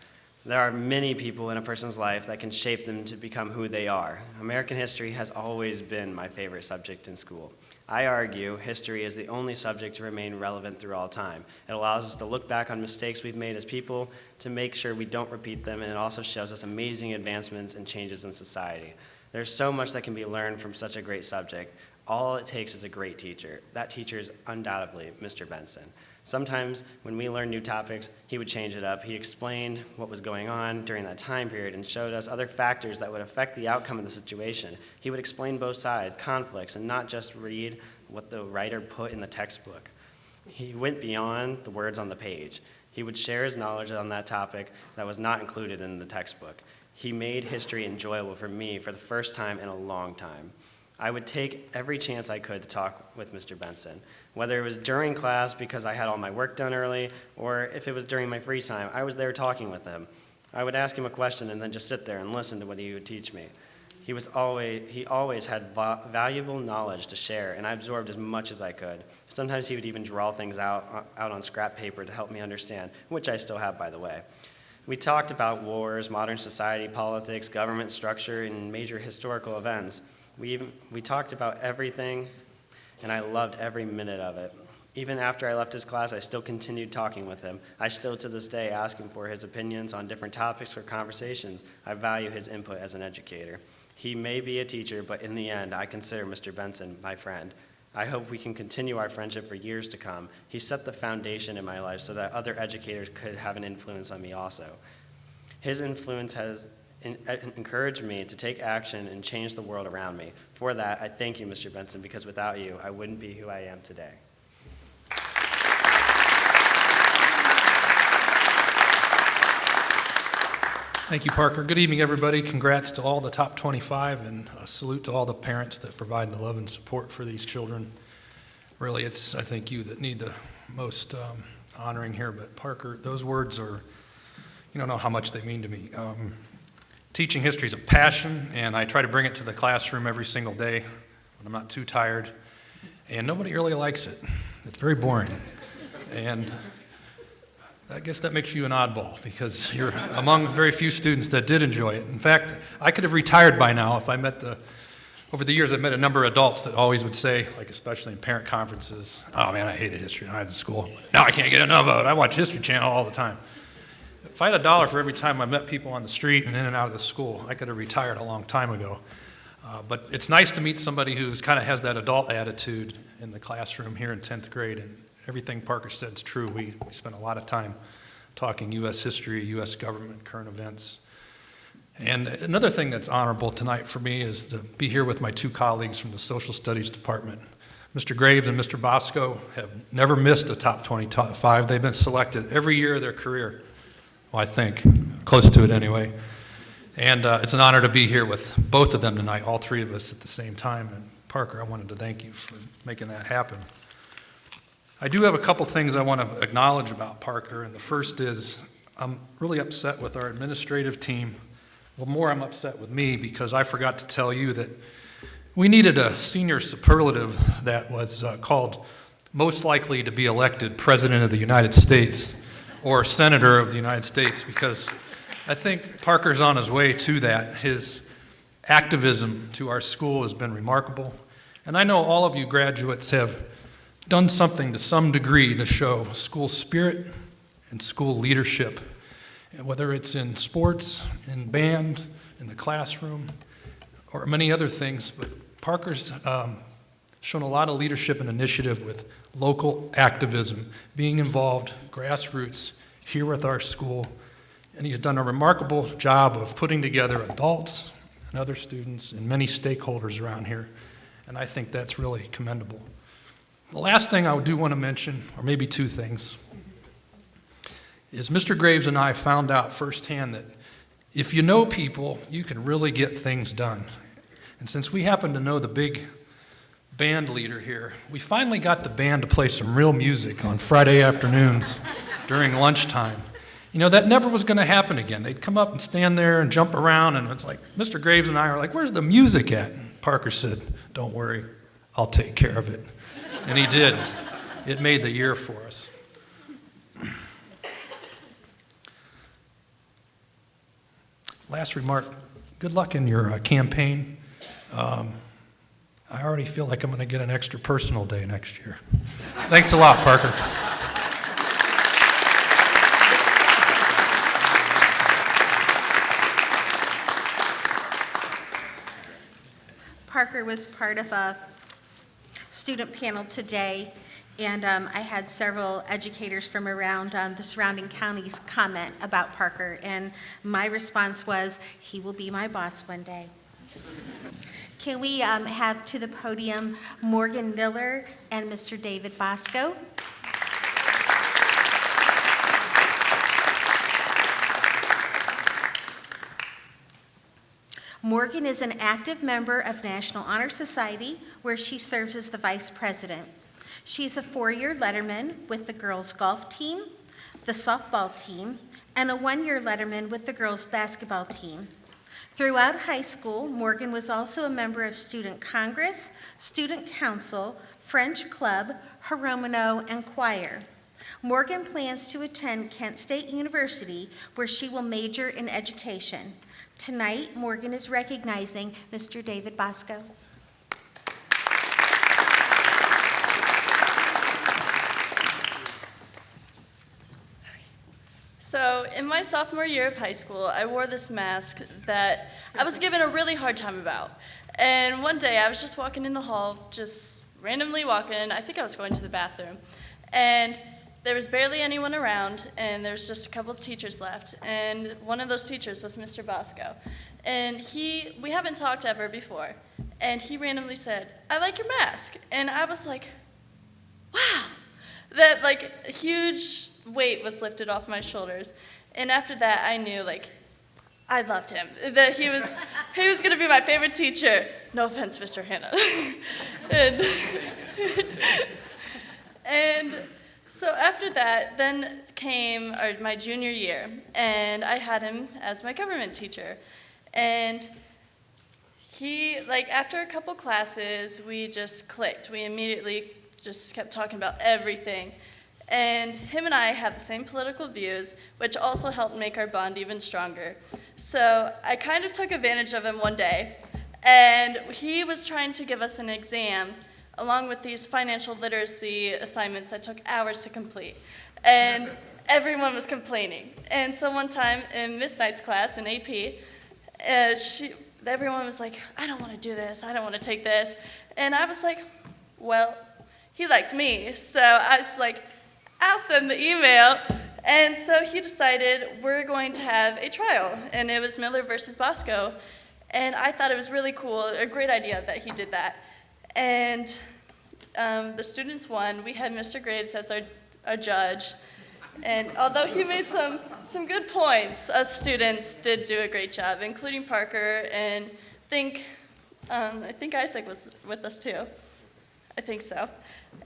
There are many people in a person's life that can shape them to become who they are. American history has always been my favorite subject in school. I argue history is the only subject to remain relevant through all time. It allows us to look back on mistakes we've made as people to make sure we don't repeat them, and it also shows us amazing advancements and changes in society. There's so much that can be learned from such a great subject. All it takes is a great teacher. That teacher is undoubtedly Mr. Benson. Sometimes when we learned new topics, he would change it up. He explained what was going on during that time period and showed us other factors that would affect the outcome of the situation. He would explain both sides, conflicts, and not just read what the writer put in the textbook. He went beyond the words on the page. He would share his knowledge on that topic that was not included in the textbook. He made history enjoyable for me for the first time in a long time. I would take every chance I could to talk with Mr. Benson. Whether it was during class because I had all my work done early, or if it was during my free time, I was there talking with him. I would ask him a question and then just sit there and listen to what he would teach me. He always had valuable knowledge to share, and I absorbed as much as I could. Sometimes he would even draw things out on scrap paper to help me understand, which I still have, by the way. We talked about wars, modern society, politics, government structure, and major historical events. We talked about everything, and I loved every minute of it. Even after I left his class, I still continued talking with him. I still, to this day, ask him for his opinions on different topics or conversations. I value his input as an educator. He may be a teacher, but in the end, I consider Mr. Benson my friend. I hope we can continue our friendship for years to come. He set the foundation in my life so that other educators could have an influence on me also. His influence has encouraged me to take action and change the world around me. For that, I thank you, Mr. Benson, because without you, I wouldn't be who I am today. Thank you, Parker. Good evening, everybody. Congrats to all the top 25, and a salute to all the parents that provide the love and support for these children. Really, it's, I think, you that need the most honoring here, but Parker, those words are, you don't know how much they mean to me. Teaching history is a passion, and I try to bring it to the classroom every single day when I'm not too tired, and nobody really likes it. It's very boring. And I guess that makes you an oddball because you're among very few students that did enjoy it. In fact, I could have retired by now if I met over the years I've met a number of adults that always would say, like especially in parent conferences, oh man, I hated history when I was in school. Now I can't get enough of it. I watch History Channel all the time. If I had $1 for every time I met people on the street and in and out of the school, I could have retired a long time ago. But it's nice to meet somebody who's kind of has that adult attitude in the classroom here in 10th grade. And everything Parker said is true. We spent a lot of time talking U.S. history, U.S. government, current events. And another thing that's honorable tonight for me is to be here with my two colleagues from the Social Studies Department. Mr. Graves and Mr. Bosco have never missed a top 25. They've been selected every year of their career. Well, I think, close to it anyway. And it's an honor to be here with both of them tonight, all three of us at the same time. And Parker, I wanted to thank you for making that happen. I do have a couple things I want to acknowledge about Parker, and the first is I'm really upset with our administrative team. Well, more I'm upset with me because I forgot to tell you that we needed a senior superlative that was called most likely to be elected President of the United States or Senator of the United States, because I think Parker's on his way to that. His activism to our school has been remarkable, and I know all of you graduates have done something to some degree to show school spirit and school leadership, and whether it's in sports, in band, in the classroom, or many other things. But Parker's shown a lot of leadership and initiative with local activism, being involved, grassroots, here with our school. And he's done a remarkable job of putting together adults and other students and many stakeholders around here. And I think that's really commendable. The last thing I do want to mention, or maybe two things, is Mr. Graves and I found out firsthand that if you know people, you can really get things done. And since we happen to know the big band leader here, we finally got the band to play some real music on Friday afternoons during lunchtime. You know, that never was going to happen again. They'd come up and stand there and jump around, and it's like, Mr. Graves and I were like, where's the music at? And Parker said, don't worry, I'll take care of it. And he did. It made the year for us. Last remark, good luck in your campaign. I already feel like I'm going to get an extra personal day next year. Thanks a lot, Parker. Parker was part of a student panel today, and I had several educators from around the surrounding counties comment about Parker, and my response was, he will be my boss one day. Can we have to the podium Morgan Miller and Mr. David Bosco? Morgan is an active member of National Honor Society, where she serves as the vice president. She's a 4-year letterman with the girls' golf team, the softball team, and a 1-year letterman with the girls' basketball team. Throughout high school, Morgan was also a member of Student Congress, Student Council, French Club, Haromino, and choir. Morgan plans to attend Kent State University, where she will major in education. Tonight, Morgan is recognizing Mr. David Bosco. So in my sophomore year of high school, I wore this mask that I was given a really hard time about. And one day I was just walking in the hall, just randomly walking. I think I was going to the bathroom. And there was barely anyone around, and there was just a couple of teachers left. And one of those teachers was Mr. Bosco. And we haven't talked ever before. And he randomly said, "I like your mask." And I was like, wow. That like huge weight was lifted off my shoulders. And after that, I knew I loved him. That he was gonna be my favorite teacher. No offense, Mr. Hanna. and so after that, then came my junior year, and I had him as my government teacher. And he, after a couple classes, we just clicked. We immediately just kept talking about everything. And him and I have the same political views, which also helped make our bond even stronger. So I kind of took advantage of him one day, and he was trying to give us an exam along with these financial literacy assignments that took hours to complete. And everyone was complaining. And so one time in Miss Knight's class in AP, everyone was like, I don't want to do this, I don't want to take this. And I was like, well, he likes me. So I was like, I'll send the email. And so he decided we're going to have a trial, and it was Miller versus Bosco. And I thought it was really cool, a great idea that he did that. And the students won. We had Mr. Graves as our judge. And although he made some good points, us students did do a great job, including Parker, and I think Isaac was with us too. I think so.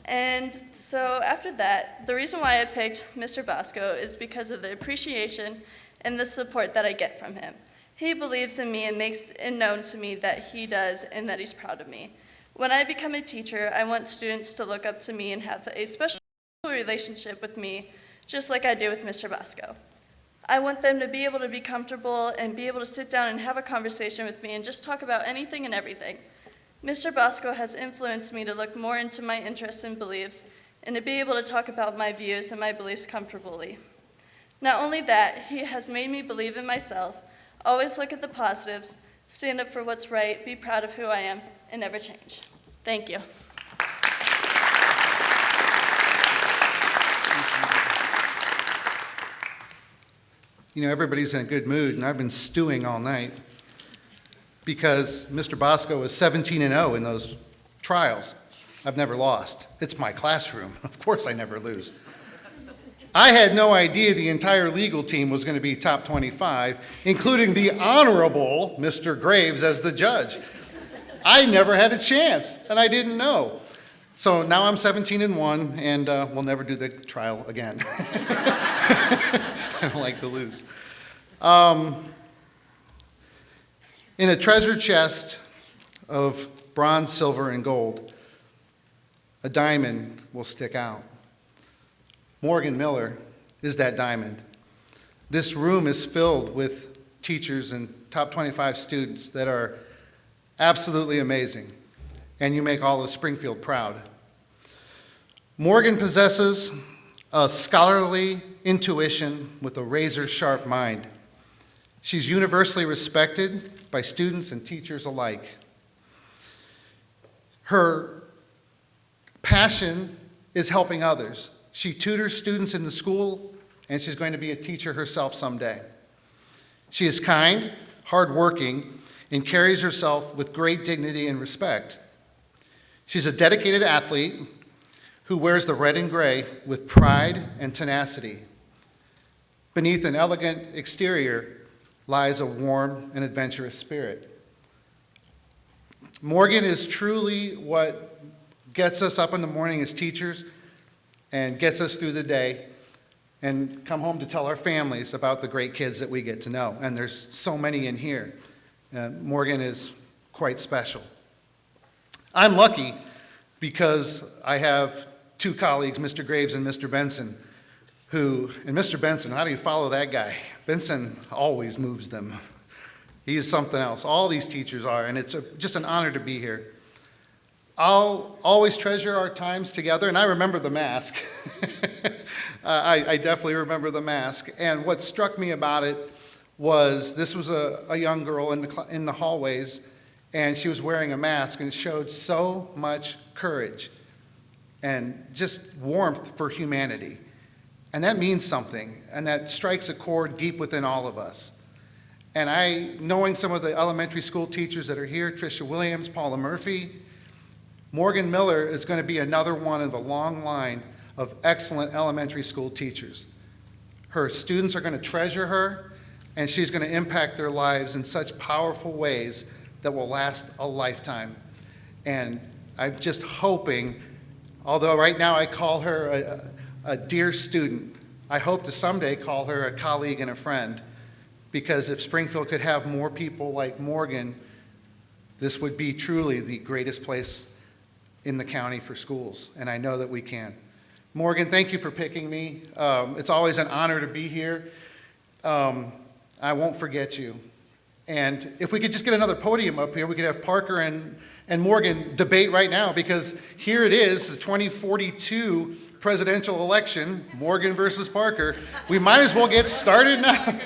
And so after that, the reason why I picked Mr. Bosco is because of the appreciation and the support that I get from him. He believes in me and makes it known to me that he does and that he's proud of me. When I become a teacher, I want students to look up to me and have a special relationship with me, just like I do with Mr. Bosco. I want them to be able to be comfortable and be able to sit down and have a conversation with me and just talk about anything and everything. Mr. Bosco has influenced me to look more into my interests and beliefs and to be able to talk about my views and my beliefs comfortably. Not only that, he has made me believe in myself, always look at the positives, stand up for what's right, be proud of who I am, and never change. Thank you. You know, everybody's in a good mood, and I've been stewing all night because Mr. Bosco was 17-0 in those trials. I've never lost. It's my classroom. Of course I never lose. I had no idea the entire legal team was going to be top 25, including the Honorable Mr. Graves as the judge. I never had a chance, and I didn't know. So now I'm 17-1, and we'll never do the trial again. I don't like to lose. In a treasure chest of bronze, silver, and gold, a diamond will stick out. Morgan Miller is that diamond. This room is filled with teachers and top 25 students that are absolutely amazing, and you make all of Springfield proud. Morgan possesses a scholarly intuition with a razor-sharp mind. She's universally respected by students and teachers alike. Her passion is helping others. She tutors students in the school, and she's going to be a teacher herself someday. She is kind, hardworking, and carries herself with great dignity and respect. She's a dedicated athlete who wears the red and gray with pride and tenacity. Beneath an elegant exterior lies a warm and adventurous spirit. Morgan is truly what gets us up in the morning as teachers and gets us through the day and come home to tell our families about the great kids that we get to know. And there's so many in here. Morgan is quite special. I'm lucky because I have two colleagues, Mr. Graves and Mr. Benson, and Mr. Benson, how do you follow that guy? Benson always moves them. He is something else. All these teachers are, and it's just an honor to be here. I'll always treasure our times together, and I remember the mask. I definitely remember the mask. And what struck me about it was this was a young girl in the hallways, and she was wearing a mask, and it showed so much courage and just warmth for humanity. And that means something, and that strikes a chord deep within all of us. And knowing some of the elementary school teachers that are here, Tricia Williams, Paula Murphy, Morgan Miller is going to be another one in the long line of excellent elementary school teachers. Her students are going to treasure her, and she's going to impact their lives in such powerful ways that will last a lifetime. And I'm just hoping, although right now I call her a dear student, I hope to someday call her a colleague and a friend, because if Springfield could have more people like Morgan, this would be truly the greatest place in the county for schools, and I know that we can. Morgan, thank you for picking me. It's always an honor to be here. I won't forget you. And if we could just get another podium up here, we could have Parker and Morgan debate right now, because here it is, the 2042 presidential election, Morgan versus Parker. We might as well get started now.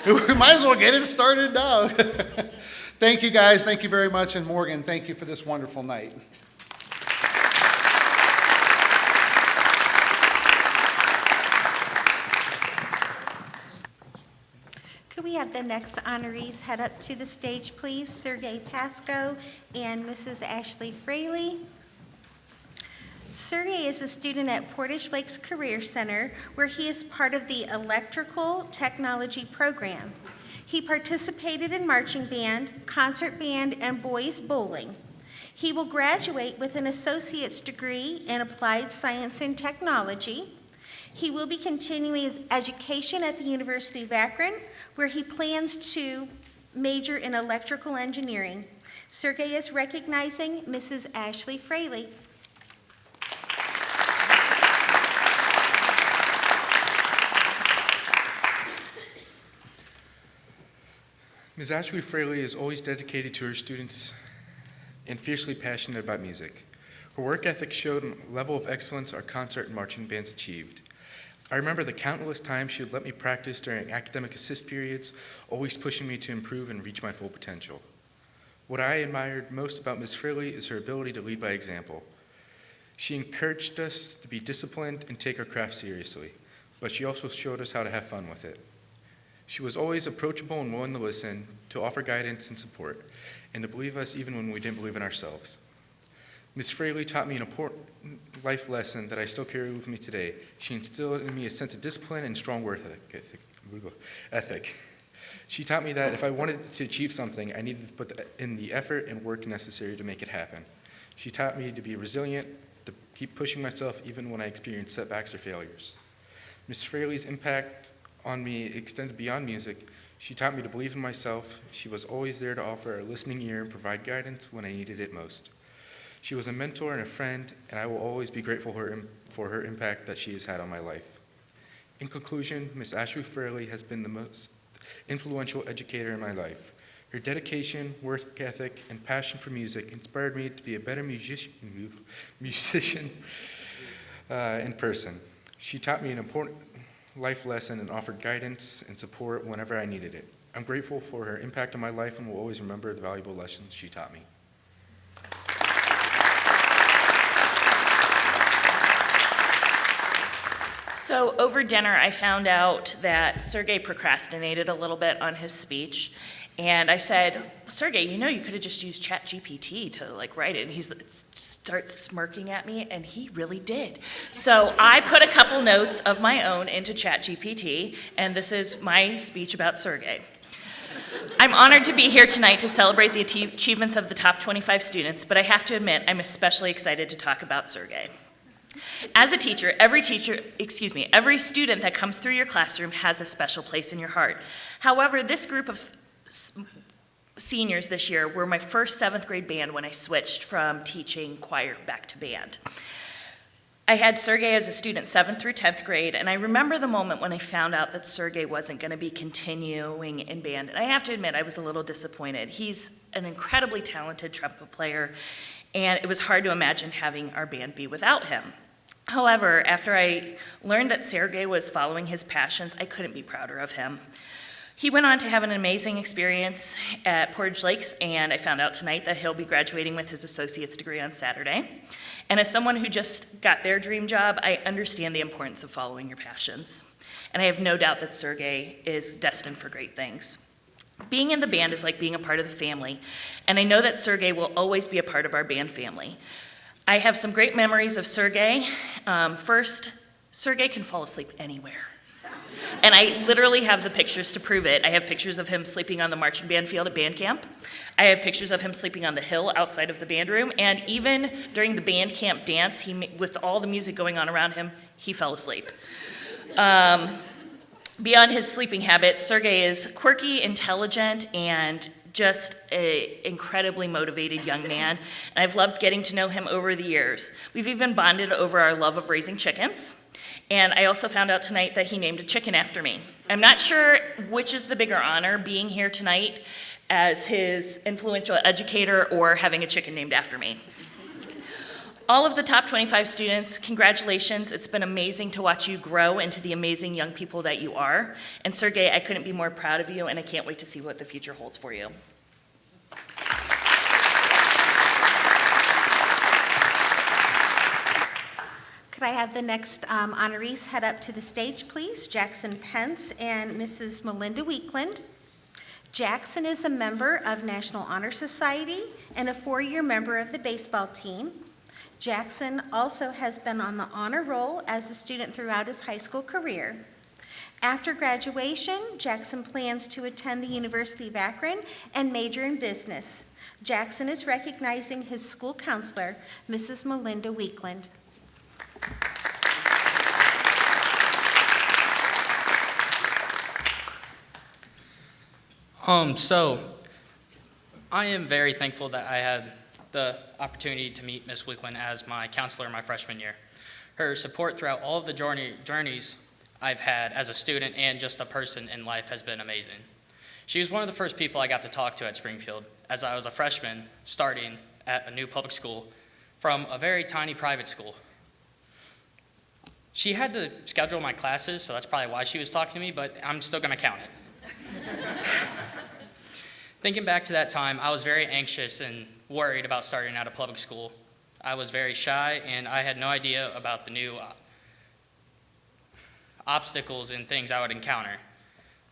We might as well get it started now. Thank you, guys. Thank you very much. And Morgan, thank you for this wonderful night. Could we have the next honorees head up to the stage, please? Sergey Pasco and Mrs. Ashley Fraley. Sergey is a student at Portage Lakes Career Center, where he is part of the Electrical Technology program. He participated in marching band, concert band, and boys bowling. He will graduate with an associate's degree in applied science and technology. He will be continuing his education at the University of Akron, where he plans to major in electrical engineering. Sergey is recognizing Mrs. Ashley Fraley. Ms. Ashley Fraley is always dedicated to her students and fiercely passionate about music. Her work ethic showed a level of excellence our concert and marching bands achieved. I remember the countless times she would let me practice during academic assist periods, always pushing me to improve and reach my full potential. What I admired most about Ms. Fraley is her ability to lead by example. She encouraged us to be disciplined and take our craft seriously, but she also showed us how to have fun with it. She was always approachable and willing to listen, to offer guidance and support, and to believe us even when we didn't believe in ourselves. Ms. Fraley taught me an important life lesson that I still carry with me today. She instilled in me a sense of discipline and strong work ethic. She taught me that if I wanted to achieve something, I needed to put in the effort and work necessary to make it happen. She taught me to be resilient, to keep pushing myself even when I experienced setbacks or failures. Ms. Fraley's impact on me extended beyond music. She taught me to believe in myself. She was always there to offer a listening ear and provide guidance when I needed it most. She was a mentor and a friend, and I will always be grateful for her impact that she has had on my life. In conclusion, Ms. Ashley Fraley has been the most influential educator in my life. Her dedication, work ethic, and passion for music inspired me to be a better musician in person. She taught me an important life lesson and offered guidance and support whenever I needed it. I'm grateful for her impact on my life and will always remember the valuable lessons she taught me. So over dinner, I found out that Sergey procrastinated a little bit on his speech. And I said, Sergey, you could have just used ChatGPT to write it. And he starts smirking at me, and he really did. So I put a couple notes of my own into ChatGPT, and this is my speech about Sergey. I'm honored to be here tonight to celebrate the achievements of the top 25 students, but I have to admit, I'm especially excited to talk about Sergey. As a teacher, every student that comes through your classroom has a special place in your heart. However, this group of seniors this year were my first 7th grade band when I switched from teaching choir back to band. I had Sergey as a student 7th through 10th grade, and I remember the moment when I found out that Sergey wasn't going to be continuing in band. And I have to admit, I was a little disappointed. He's an incredibly talented trumpet player, and it was hard to imagine having our band be without him. However, after I learned that Sergey was following his passions, I couldn't be prouder of him. He went on to have an amazing experience at Portage Lakes, and I found out tonight that he'll be graduating with his associate's degree on Saturday. And as someone who just got their dream job, I understand the importance of following your passions. And I have no doubt that Sergey is destined for great things. Being in the band is like being a part of the family, and I know that Sergey will always be a part of our band family. I have some great memories of Sergey. First, Sergey can fall asleep anywhere. And I literally have the pictures to prove it. I have pictures of him sleeping on the marching band field at band camp. I have pictures of him sleeping on the hill outside of the band room. And even during the band camp dance, with all the music going on around him, he fell asleep. Beyond his sleeping habits, Sergey is quirky, intelligent, and just an incredibly motivated young man, and I've loved getting to know him over the years. We've even bonded over our love of raising chickens, and I also found out tonight that he named a chicken after me. I'm not sure which is the bigger honor, being here tonight as his influential educator or having a chicken named after me. All of the top 25 students, congratulations. It's been amazing to watch you grow into the amazing young people that you are. And Sergey, I couldn't be more proud of you, and I can't wait to see what the future holds for you. Could I have the next honorees head up to the stage, please? Jackson Pence and Mrs. Melinda Weekland. Jackson is a member of National Honor Society and a 4-year member of the baseball team. Jackson also has been on the honor roll as a student throughout his high school career. After graduation, Jackson plans to attend the University of Akron and major in business. Jackson is recognizing his school counselor, Mrs. Melinda Weekland. So I am very thankful that I had the opportunity to meet Miss Weekland as my counselor my freshman year. Her support throughout all of the journeys I've had as a student and just a person in life has been amazing. She was one of the first people I got to talk to at Springfield, as I was a freshman starting at a new public school from a very tiny private school. She had to schedule my classes, so that's probably why she was talking to me, but I'm still going to count it. Thinking back to that time, I was very anxious and worried about starting out a public school. I was very shy, and I had no idea about the new obstacles and things I would encounter.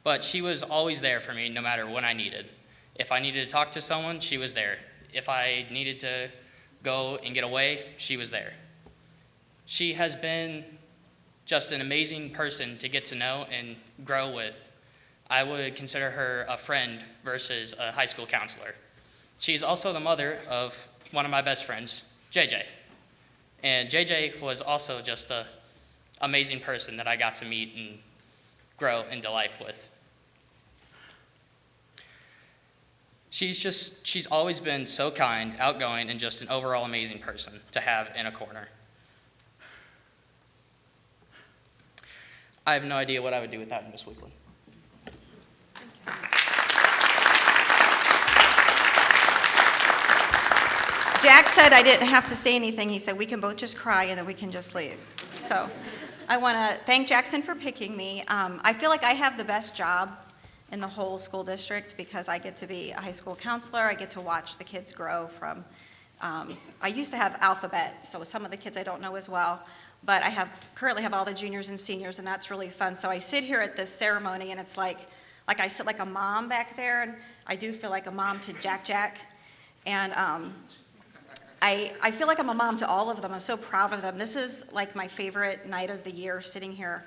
But she was always there for me, no matter what I needed. If I needed to talk to someone, she was there. If I needed to go and get away, she was there. She has been just an amazing person to get to know and grow with. I would consider her a friend versus a high school counselor. She's also the mother of one of my best friends, JJ. And JJ was also just an amazing person that I got to meet and grow into life with. She's always been so kind, outgoing, and just an overall amazing person to have in a corner. I have no idea what I would do without Miss Weekland. Jack said I didn't have to say anything. He said we can both just cry and then we can just leave. So I want to thank Jackson for picking me. I feel like I have the best job in the whole school district because I get to be a high school counselor. I get to watch the kids grow from, I used to have alphabet, so some of the kids I don't know as well, but I currently have all the juniors and seniors, and that's really fun. So I sit here at this ceremony, and it's like I sit like a mom back there, and I do feel like a mom to Jack. And I feel like I'm a mom to all of them. I'm so proud of them. This is like my favorite night of the year, sitting here,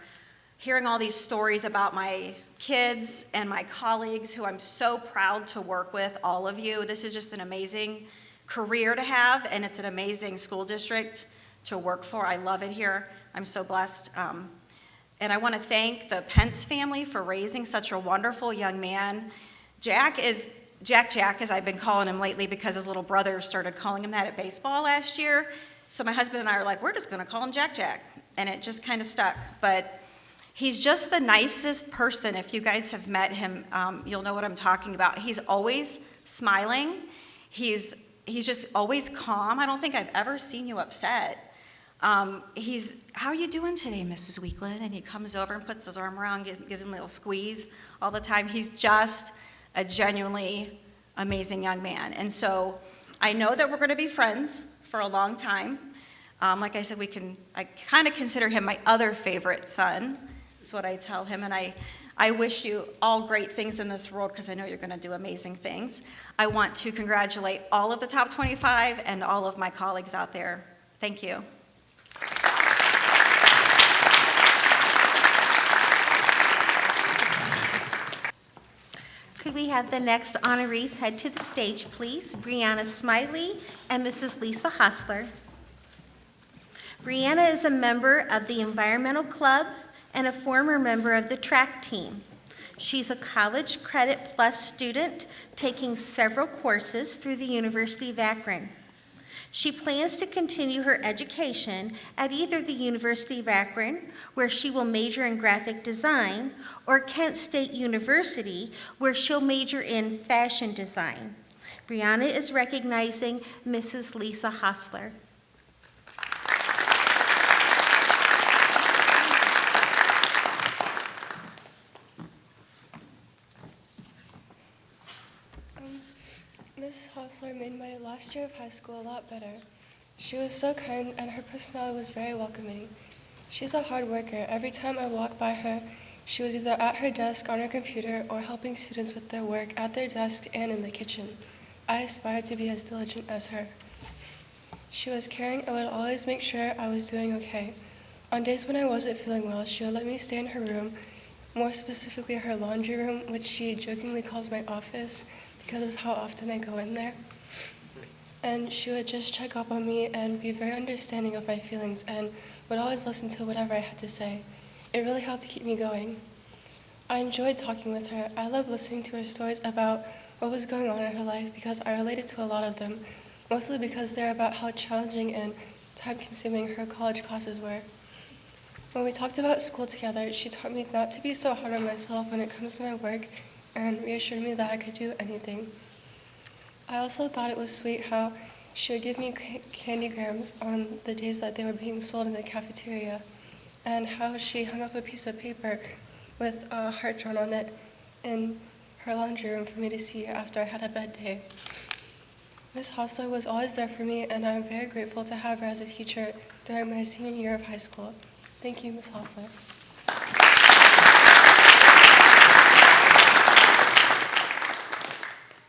hearing all these stories about my kids and my colleagues who I'm so proud to work with, all of you. This is just an amazing career to have, and it's an amazing school district to work for. I love it here. I'm so blessed. And I want to thank the Pence family for raising such a wonderful young man. Jack, as I've been calling him lately because his little brother started calling him that at baseball last year. So my husband and I are like, we're just going to call him Jack. And it just kind of stuck. But he's just the nicest person. If you guys have met him, you'll know what I'm talking about. He's always smiling. He's just always calm. I don't think I've ever seen you upset. How are you doing today, Mrs. Weekland? And he comes over and puts his arm around, gives him a little squeeze all the time. He's just a genuinely amazing young man. And so I know that we're going to be friends for a long time. Like I said, I kind of consider him my other favorite son, is what I tell him. And I wish you all great things in this world because I know you're going to do amazing things. I want to congratulate all of the top 25 and all of my colleagues out there. Thank you. Could we have the next honorees head to the stage, please? Brianna Smiley and Mrs. Lisa Hostler. Brianna is a member of the Environmental Club and a former member of the track team. She's a College Credit Plus student taking several courses through the University of Akron. She plans to continue her education at either the University of Akron, where she will major in graphic design, or Kent State University, where she'll major in fashion design. Brianna is recognizing Mrs. Lisa Hostler. Mrs. Hostler made my last year of high school a lot better. She was so kind and her personality was very welcoming. She's a hard worker. Every time I walked by her, she was either at her desk on her computer or helping students with their work at their desk and in the kitchen. I aspired to be as diligent as her. She was caring and would always make sure I was doing okay. On days when I wasn't feeling well, she would let me stay in her room, more specifically her laundry room, which she jokingly calls my office because of how often I go in there. And she would just check up on me and be very understanding of my feelings and would always listen to whatever I had to say. It really helped to keep me going. I enjoyed talking with her. I loved listening to her stories about what was going on in her life because I related to a lot of them, mostly because they're about how challenging and time-consuming her college classes were. When we talked about school together, she taught me not to be so hard on myself when it comes to my work and reassured me that I could do anything. I also thought it was sweet how she would give me candy grams on the days that they were being sold in the cafeteria, and how she hung up a piece of paper with a heart drawn on it in her laundry room for me to see after I had a bad day. Miss Hostler was always there for me, and I'm very grateful to have her as a teacher during my senior year of high school. Thank you, Miss Hostler.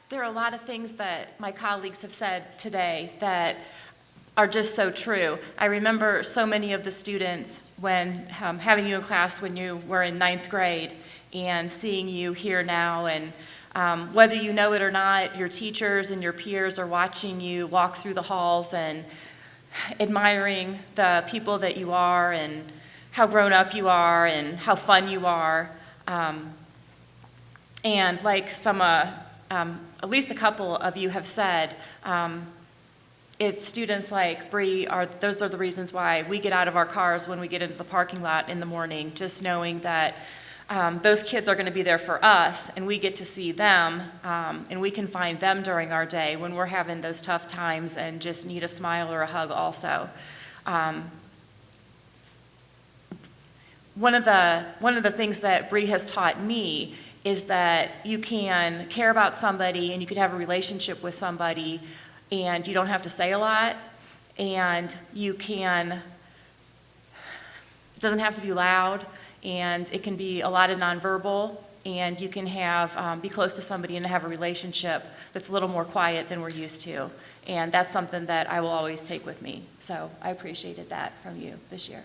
There are a lot of things that my colleagues have said today that are just so true. I remember so many of the students when having you in class when you were in 9th grade and seeing you here now, and whether you know it or not, your teachers and your peers are watching you walk through the halls and admiring the people that you are and how grown up you are and how fun you are. And like some at least a couple of you have said, it's students like Bree, those are the reasons why we get out of our cars when we get into the parking lot in the morning, just knowing that those kids are going to be there for us and we get to see them and we can find them during our day when we're having those tough times and just need a smile or a hug also. One of the things that Bree has taught me is that you can care about somebody and you can have a relationship with somebody and you don't have to say a lot, and it doesn't have to be loud, and it can be a lot of nonverbal, and you can be close to somebody and have a relationship that's a little more quiet than we're used to. And that's something that I will always take with me. So I appreciated that from you this year.